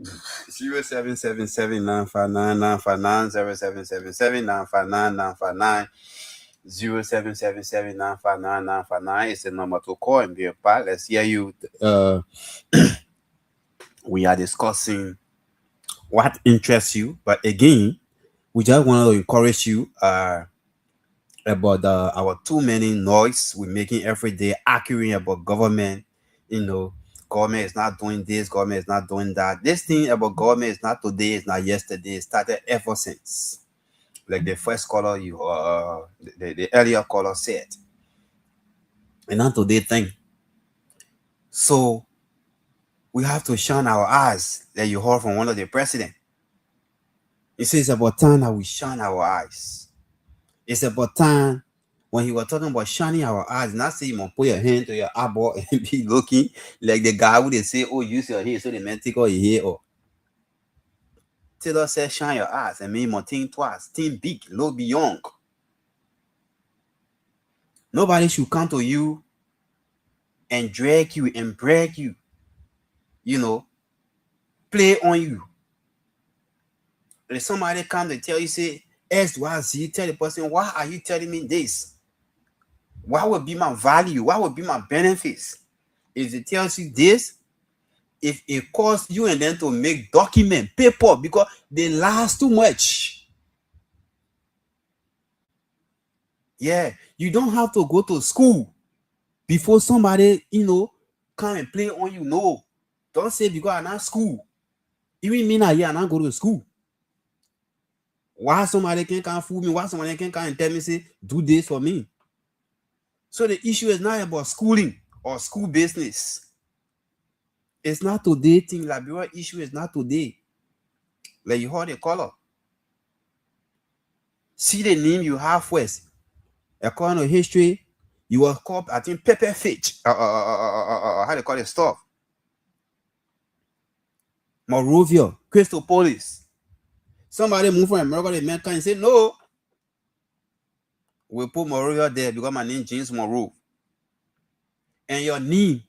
0777-959-959, 0777-959-959, 0777-959-959 is the number to call and be a part. Let's hear you. We are discussing what interests you, but again, we just want to encourage you about our too many noise we're making every day, arguing about government. You know, government is not doing this, government is not doing that. This thing about government is not today, it's not yesterday. It started ever since. Like the first caller, the earlier caller said. And not today thing. So we have to shine our eyes that you heard from one of the president. He says it's about time that we shine our eyes. It's about time when he was talking about shining our eyes, not say you must put your hand to your eyeball and be looking like the guy who they say, oh, use your head so the man take all your hair off. Taylor says, shine your eyes and mean more think twice, think big, low be young. Nobody should come to you and drag you and brag you, you know, play on you. If somebody come to tell you, say, XYZ, tell the person, why are you telling me this? What would be my value? What would be my benefits? If it tells you this, if it costs you and then to make document, paper, because they last too much. Yeah, you don't have to go to school before somebody, you know, come and play on you. No, don't say because I'm not school. Even me now, yeah, I'm not go to school. Why somebody can come fool me? Why somebody can come and tell me, say, do this for me? So the issue is not about schooling or school business. It's not today thing. Liberia issue is not today. Like you heard the color. See the name you have first. According to history, you were called, I think, Pepper Fitch. How they call it stuff? Monrovia, Christopolis. Somebody moved from America to America and said, no, we'll put Monrovia there because my name is James Monroe. And your name,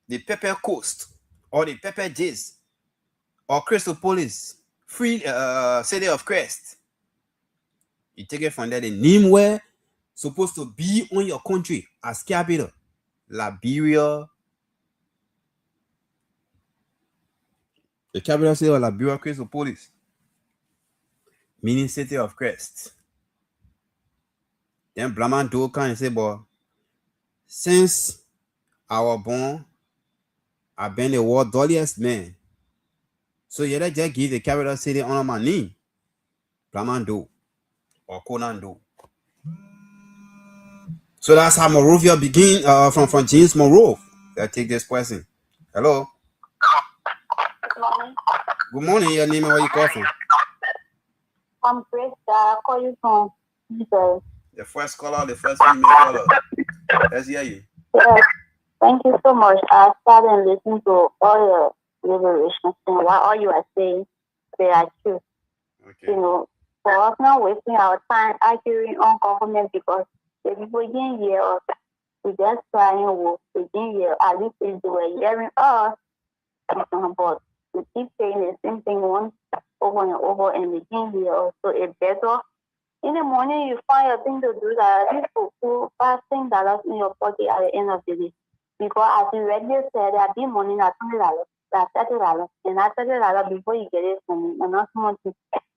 the Pepper Coast, or the Pepper Jays, or Christopolis, Free City of Christ. You take it from there, the name where supposed to be on your country as capital. Liberia. The capital city of Liberia, Christopolis. Meaning City of Christ. Then Blaman do can say, but since I was born, I've been the world's dullest man. So you just give the capital city under my name. Blaman do. Or Conan do. So that's how Monrovia begin from James Monroe. I take this question. Hello. Good morning. Good morning. Your name and where you call from? I'm Grace. I call you from Israel. The first caller, the first female caller. Let's hear you. Yes. Thank you so much. I started listening to all your liberations and what all you are saying, they are true. Okay. You know, for us not wasting our time arguing on government because the people in here, we just trying to begin here. At least if they were hearing us, but we keep saying the same thing once over and over and begin here. So it's better. In the morning, you find a thing to do that at least for $5 in your pocket at the end of the day. Because as you regularly said, there be money at $20, that's $30, and that $30 before you get it from me. And not so much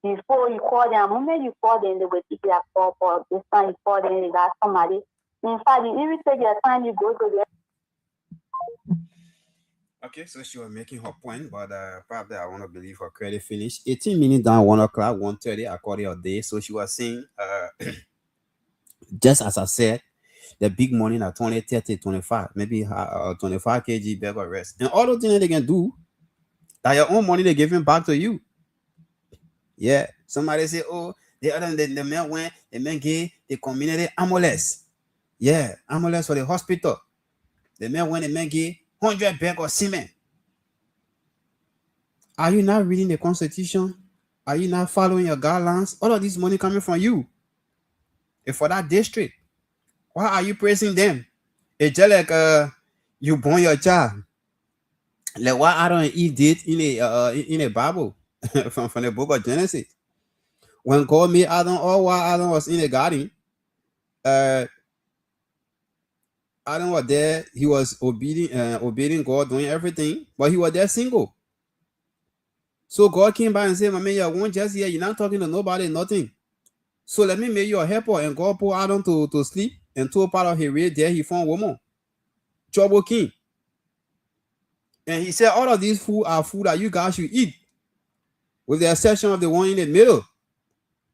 before you call them. The moment you call them, they will pick that call for this time you call them, they got somebody. In fact, you even take your time, you go to them. Okay, so she was making her point, but probably I want to believe her credit finished. 18 minutes down, 1 o'clock, 1:30 according to day. So she was saying, just as I said, the big money at 20, 30, 25, maybe 25 kg bag of rest. And all those things they can do, that your own money they're giving back to you. Yeah. Somebody say, oh, the man went, the man gave the community ambulance. Yeah, ambulance for the hospital. The man went, the man gave 100 bags of cement. Are you not reading the Constitution? Are you not following your guidelines? All of this money coming from you. And for that district, why are you praising them? It's just like you born your child. Like what Adam and Eve did in a Bible from the book of Genesis. When God made Adam, or while Adam was in the garden, Adam was there, he was obeying God, doing everything, but he was there single. So God came by and said, my man, you won't just here, you're not talking to nobody, nothing. So let me make you a helper. And God put Adam to sleep, and told part of his race there, he found woman, trouble king. And he said, all of these food are food that you guys should eat, with the exception of the one in the middle.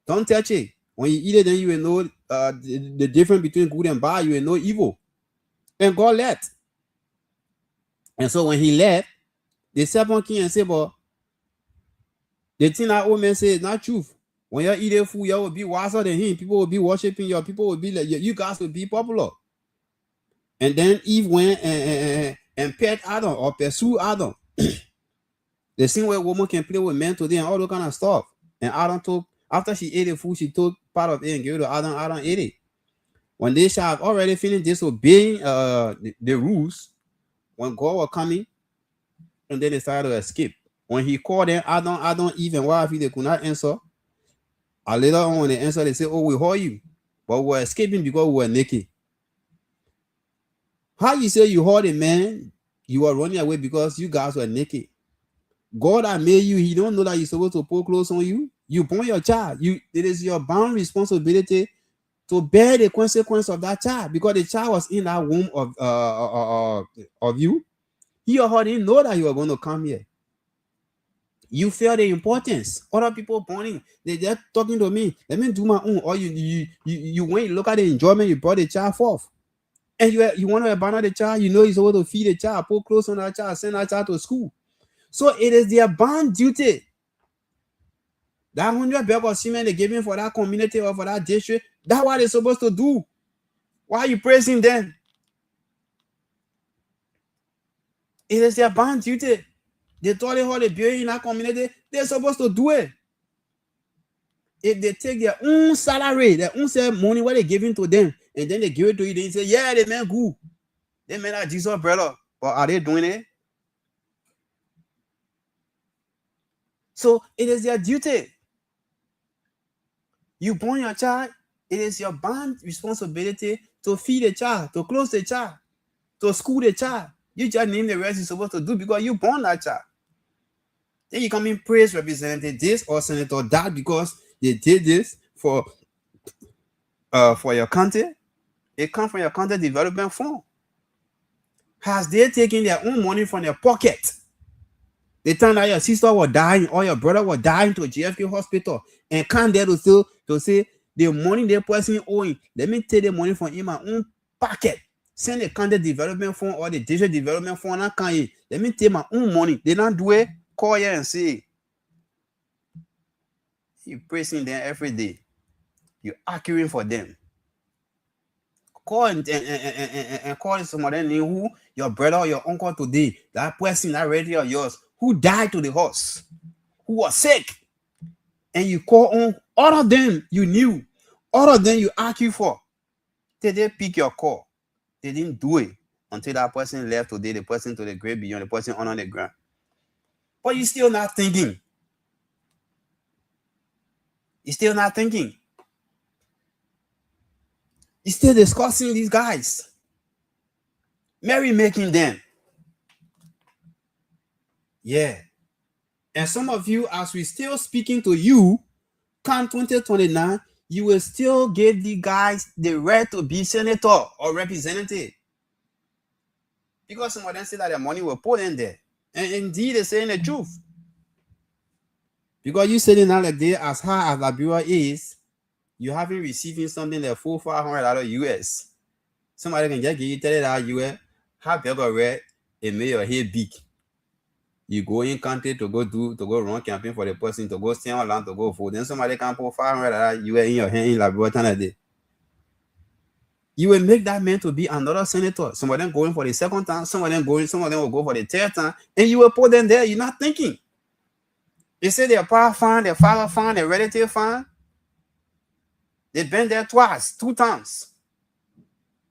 Don't touch it. When you eat it, then you will know the difference between good and bad. You will know evil. And God left. And so when he left, the serpent came and said, but the thing that old man said is not truth. When you eat a food, you will be wiser than him. People will be worshiping you. People will be like, you guys will be popular. And then Eve went and pet Adam or pursue Adam. The same way woman can play with men today and all that kind of stuff. And Adam took, after she ate the food, she took part of it and gave it to Adam. Adam ate it. When they shall have already finished disobeying the rules, when God was coming, and then they started to escape. When he called them, Adam, Eve, and wife, they could not answer. And later on, when they answered, they said, oh, we heard you. But we were escaping because we were naked. How you say you heard a man, you were running away because you guys were naked? God that made you, he don't know that you're supposed to put clothes on you. You born your child. It is your bound responsibility to bear the consequence of that child, because the child was in that womb of you. He or her didn't know that you were going to come here. You feel the importance. Other people born, they're talking to me. Let me do my own. Or you when you look at the enjoyment, you brought the child forth. And you want to abandon the child, you know you're supposed to feed the child, put clothes on that child, send that child to school. So it is their bound duty. That $100 of cement they're giving for that community or for that district, that's what they're supposed to do. Why are you praising them? It is their bound duty. They told how they build in that community, they're supposed to do it. If they take their own salary, their own money, what they're giving to them, and then they give it to you, then you say, yeah, they meant good. They meant that Jesus brother. But are they doing it? So it is their duty. You born your child, it is your bound responsibility to feed the child, to clothe the child, to school the child. You just name the rest you're supposed to do because you born that child. Then you come in praise representative this or senator that because they did this for your country. It comes from your country development fund. Has they taken their own money from their pocket? The time that your sister was dying or your brother was dying to JFK hospital and come there to say the money the person owing, let me take the money from in my own pocket. Send the county development fund or the district development fund. Let me take my own money. They don't do it. Call here and say, you praising them every day. You arguing for them. Call and call somebody who your brother or your uncle today. That person, that relative of yours, who died to the horse, who was sick, and you call on all of them you knew, all of them you argue for. Did they pick your call? They didn't do it until that person left today, the person to the grave beyond, the person on the ground. But you're still not thinking. You're still not thinking. You're still discussing these guys. Merry-making them. Yeah. And some of you, as we still speaking to you, come 2029, you will still give the guys the right to be senator or representative. Because some of them say that their money will put in there. And indeed, they're saying the truth. Because you sitting down like there, as high as Liberia is, you haven't receiving something like $400-500 US. Somebody can just give you $30 US, have paper red, and make your hair big. You go in country to go run campaign for the person, to go stand on land, to go vote. Then somebody can put $500 US in your hand in Liberia. You will make that man to be another senator. Some of them going for the second time, some of them will go for the third time, and you will put them there. You're not thinking. They say their power fund, their father fund, their relative fund. They've been there two times.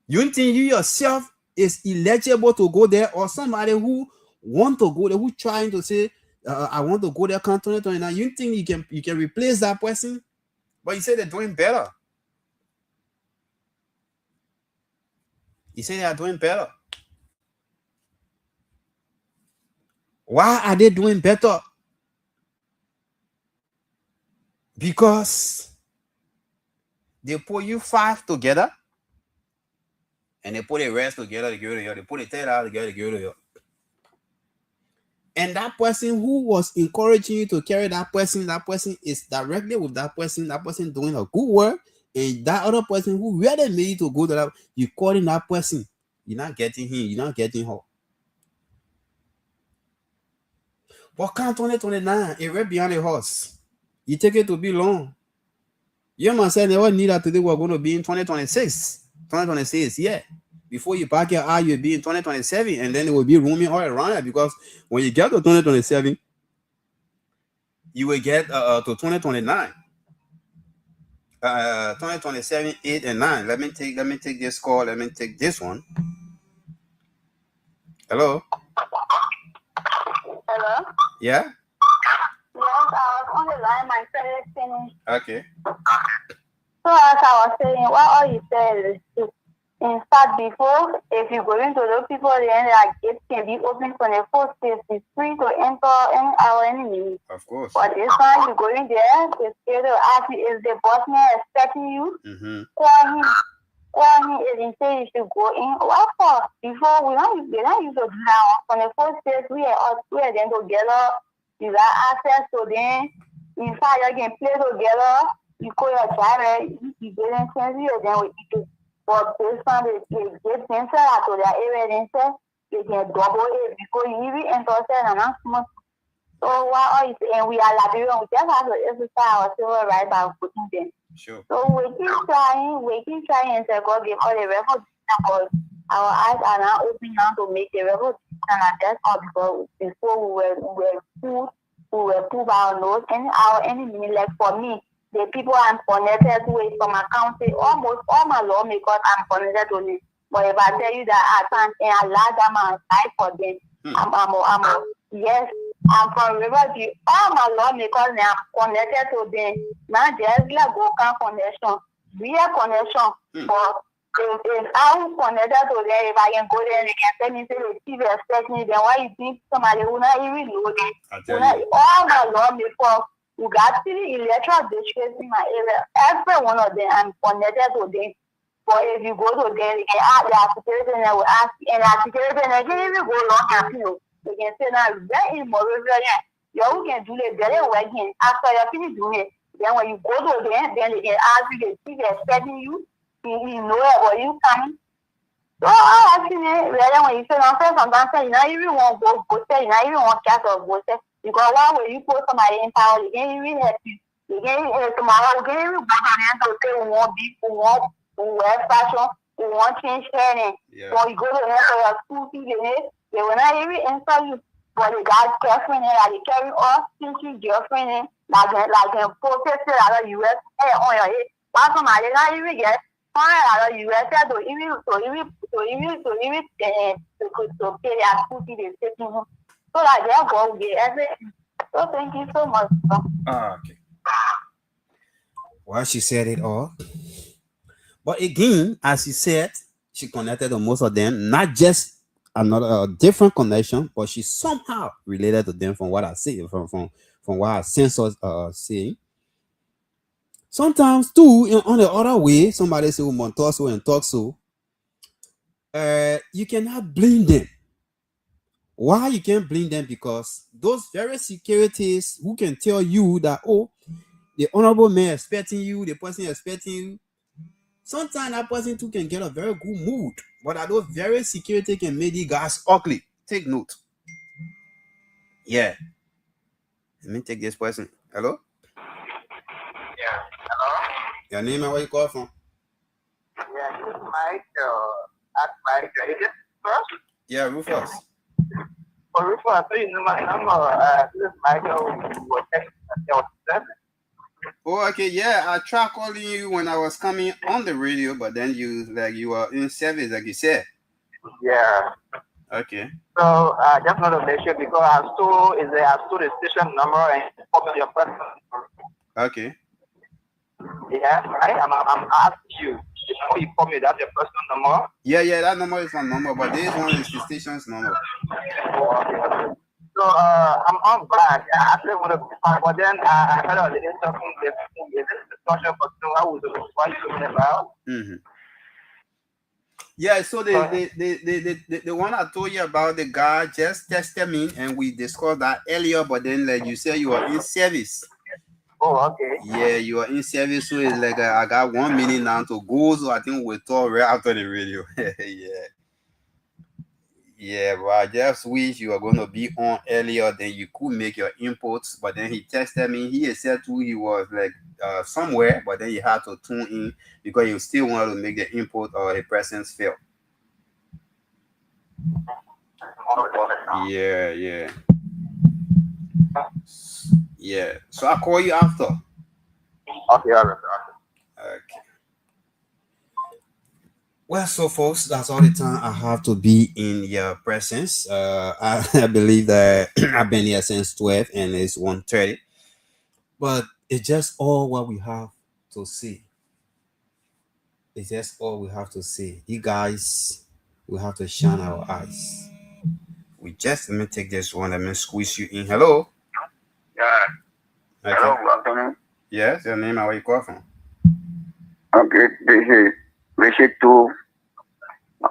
You think you yourself is eligible to go there, or somebody who want to go there, who trying to say, I want to go there, come 2029. You think you can replace that person? But you say they're doing better. You say they are doing better. Why are they doing better? Because they put you 5 together and they put the rest together to go to you. They put the $10 together to go to you. And that person who was encouraging you to carry that person is directly with that person doing a good work. And that other person who really made you to go to that, you calling that person. You're not getting him, you're not getting her. But come 2029, it right behind the horse. You take it to be long. You must say never need that today. We're going to be in 2026, yeah. Before you pack your eye, you'll be in 2027, and then it will be roaming all around it, because when you get to 2027, you will get to 2029. 2027, 8 and 9. Let me take this call. Let me take this one. Hello? Hello? Yeah? Yes, I was on the line. My friend is finished. Okay. So as I was saying, what all you said is true. In fact, before, if you go into those people, then like it can be open for the first place. It's free to enter any hour, any minute. Of course. But this time you go in there, it's scared to ask you, is the boss man expecting you? Mm-hmm. Call him if he say you should go in. What for? Before we don't use to now. From the first place, we are then together. You got access to them. In fact, you can play together. You call your driver, you get in things, and then we eat it. but based on the get things to their area, they can double it because you even interested and not small. So what is and we are Liberian, we just have to exercise our civil rights by putting them. Sure. So we keep trying and say God give all the record because our eyes are now open now to make the record and that's all because before we were put our nose and our enemy, like for me, the people I'm connected with from my country, almost all my lawmakers I'm connected to them. But if I tell you that I can't and a large amount fight for them, yes, I'm from Riverview. All my lawmakers now I'm connected to them. Not just like vocal connection, real connection. But if I'm connected to them, if I can go there and they can tell me, say, the TV expect me, then why you think somebody will not even know them? All my lawmakers who got 3 electoral districts in my area, every one of them, I'm connected to them. But if you go to them, they can ask the application and they will ask, and the application, they can even go long and feel. They can say, now, very immoral, you can do it very well again. After you finish doing it, then when you go to them, then they can ask you, the TV expecting you, you know it, but you coming. So actually, when you say sometimes you not even want to go say, you not even want to cast or go say, because one way you put somebody in power, they can't even help you. They can't even tomorrow, they can't even go to say we want beef, we want fashion, we want change training. So you go to them for your school fee, they will not even answer you. But the guy's girlfriend, they carry all since girlfriend, like a professor out of US on your head. Why somebody not even get out of US to even to pay their school fee, they take him. So like they'll go with everything. So thank you so much. Okay. Well, she said it all. But again, as she said, she connected to most of them, not just another different connection, but she somehow related to them from what I see, from what our sensors are saying. Sometimes too, on the other way, somebody say we want talk so and talk so. You cannot blame them. Why you can't blame them? Because those very securities who can tell you that, oh, the honorable man expecting you, the person expecting you, sometimes that person too can get a very good mood, but that those very security can make the guys ugly. Take note. Yeah. Let me take this person. Hello? Yeah. Hello? Your name and where you call from? Yeah, this is Mike. Mike. Is it first? Yeah, Rufus. Oh, Rufus, I saw you know my number. This is Michael. Oh, okay, yeah. I tried calling you when I was coming on the radio, but then you were in service, like you said. Yeah. Okay. So just want to make sure because I stole the station number and copy your person. Okay. Yeah, I'm asking you. Before you call me, that's your personal number. Yeah, that number is my number, but this one is the station's number. Oh, okay. So I'm on back. I actually want to be fine, but then I heard of the discussion for what you talking about. Mm-hmm. Yeah, so the one I told you about, the guy just texted me and we discussed that earlier, but then like you said you are in service. Oh, okay. Yeah, you are in service, so it's like I got 1 minute now to go, so I think we'll talk right after the radio. Yeah, but I just wish you were going to be on earlier, then you could make your inputs. But then he texted me. He said too he was like somewhere, but then he had to tune in because he still wanted to make the input or his presence felt. Yeah. So I'll call you after. Okay, all right. Okay. Well, so folks, that's all the time I have to be in your presence. I believe that I've been here since 12 and it's 1:30. But it's just all what we have to see. It's just all we have to see. You guys, we have to shine our eyes. Let me take this one. Let me squeeze you in. Hello? Yeah. Okay. Hello, good afternoon. Yes, your name and where you call from? Okay, this is Richard 2,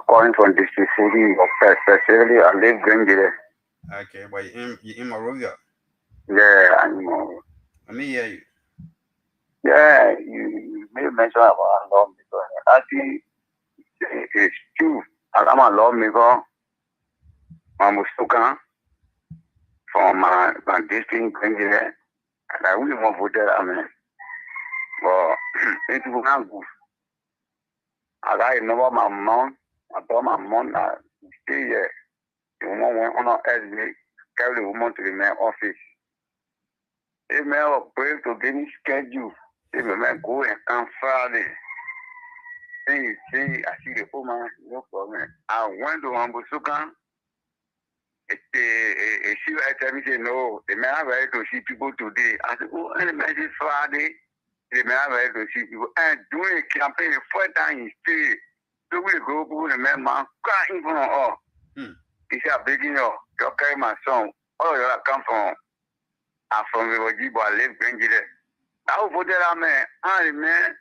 calling from District City, especially I live Grangere. Okay, but you're in Morovia? Yeah, Let me hear you. Yeah, you made mention about London because actually It's true. I'm a lawmaker. I'm a Sukan from my district, and I really want to vote that. I mean, but it's not good. I got a number of my mom. I told my mom that stay here. The woman went on SB, carry the woman to the main office. The man was brave to get his schedule. The man go and come Friday. Then you see, I see the woman, no problem. I went to Ambusukan. She tell me, say, no, the man are ready to see people today. I said, oh, and the man is Friday. The man are ready to see people. And doing a campaign, the first time he stayed. So we go to the man, crying for all. He said, I'm begging you, you carry my son. All of you come from, I'm from the Wajibo, I live in Grenada. I will put that man, and the man,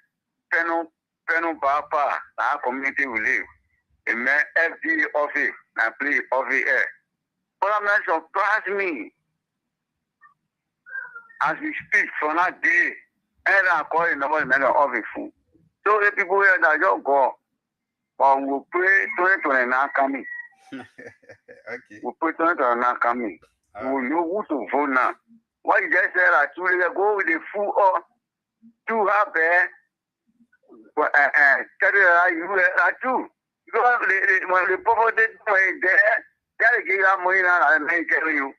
Penal Papa, our community will live. The man, FD office, and play office air. But I'm not surprised me. As we speak from that day, and I call it number man of office. So the people here that just go, but we will pray 2029 coming. Okay. We pray 2029 coming. We will know who to vote now. What you just said, I truly go with the full or to have there. But you are too. Because when the people did there, they give that money now and they tell you.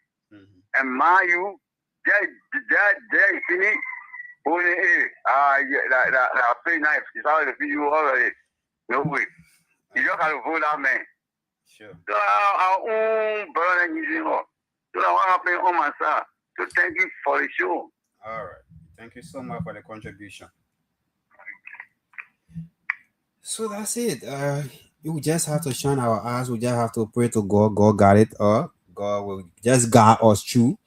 And my you, they finish. Only that pay knife is out of you already. No way. You just have to vote that man. Sure. So our own brother using all. So that what happened on my side. So thank you for the show. All right. Thank you so much for the contribution. So that's it. You just have to shine our eyes. We just have to pray to God. God got it up. God will just guide us through.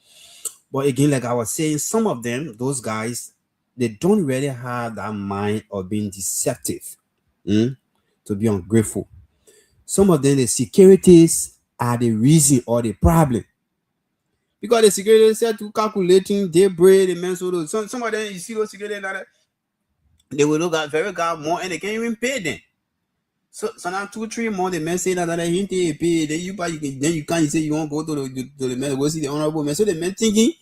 But again, like I was saying, some of them, those guys, they don't really have that mind of being deceptive, to be ungrateful. Some of them, the securities are the reason or the problem. Because the security said to calculating, they braid, the men so some of them, you see those security that they will look at very God more and they can't even pay them. So now 2-3 months the men say that they hint they pay, then you can't say you won't go to the men, go see the honorable man. So the men thinking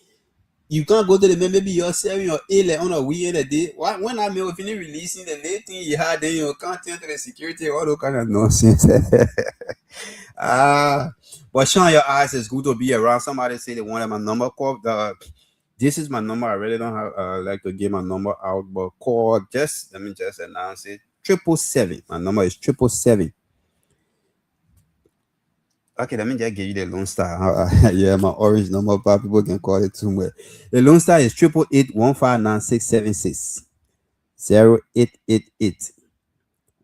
you can't go to the man, maybe you're selling your A on a weekend a day. When I mean finish releasing the late thing you had, then you can't turn to the security, all those kind of nonsense. But shine your eyes, it's good to be around. Somebody say they wanted my number. Call this is my number. I really don't have like to give my number out, but call let me just announce it. 777. My number is 777. Okay, let me just give you the Lone Star. Yeah, my orange number, but people can call it too much. The Lone Star is 888-159-676.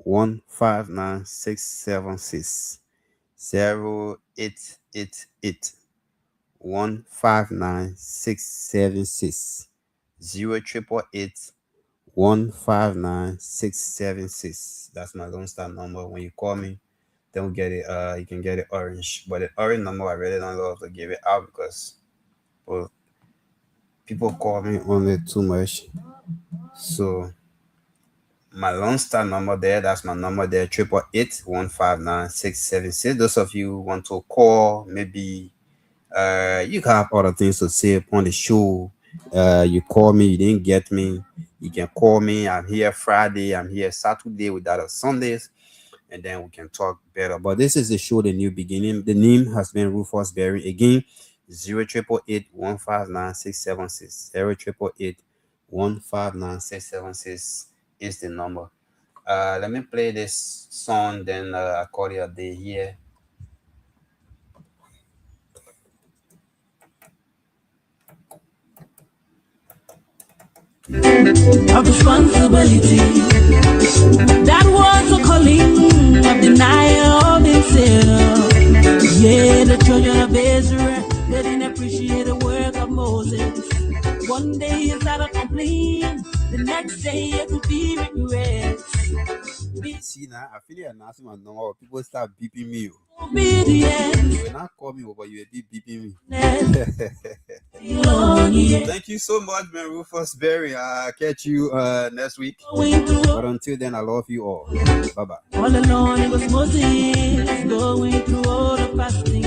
0888-159-676. 0888-159-676. 0888-159-676. That's my Lone Star number. When you call me, don't get it. You can get it orange, but the orange number I really don't love to give it out because people call me only too much. So my Lone Star number there, that's my number there, 888-159-676. Those of you who want to call, maybe you can have other things to say upon the show. You call me, you didn't get me, you can call me. I'm here Friday, I'm here Saturday without Sundays, and then we can talk better. But this is the show, The New Beginning. The name has been Rufus Berry. Again, 0888-159-676. 0888-159-676 is the number. Let me play this song, then I call it a day here. Of responsibility, that was a calling of denial of himself. Yeah, the children of Israel, they didn't appreciate the work of Moses. One day you gotta complain, the next day it will be regret. See now, I feel like announcing my number. People start beeping me. Obedience. You will not call me, but you will be beeping me. Thank you so much, man, Rufus Berry. I'll catch you next week. But until then, I love you all. Bye-bye. All alone it was Moses going through all the fasting.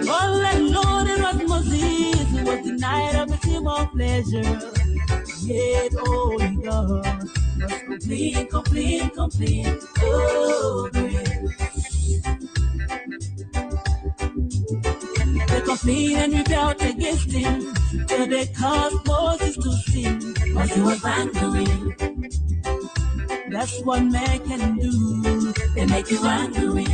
All alone it was Moses who was denied of the team of pleasure. Yet only God was complete. Oh, great. They complained and rebelled against him till they caused Moses to sin, because he was angry. That's what man can do. They make you angry.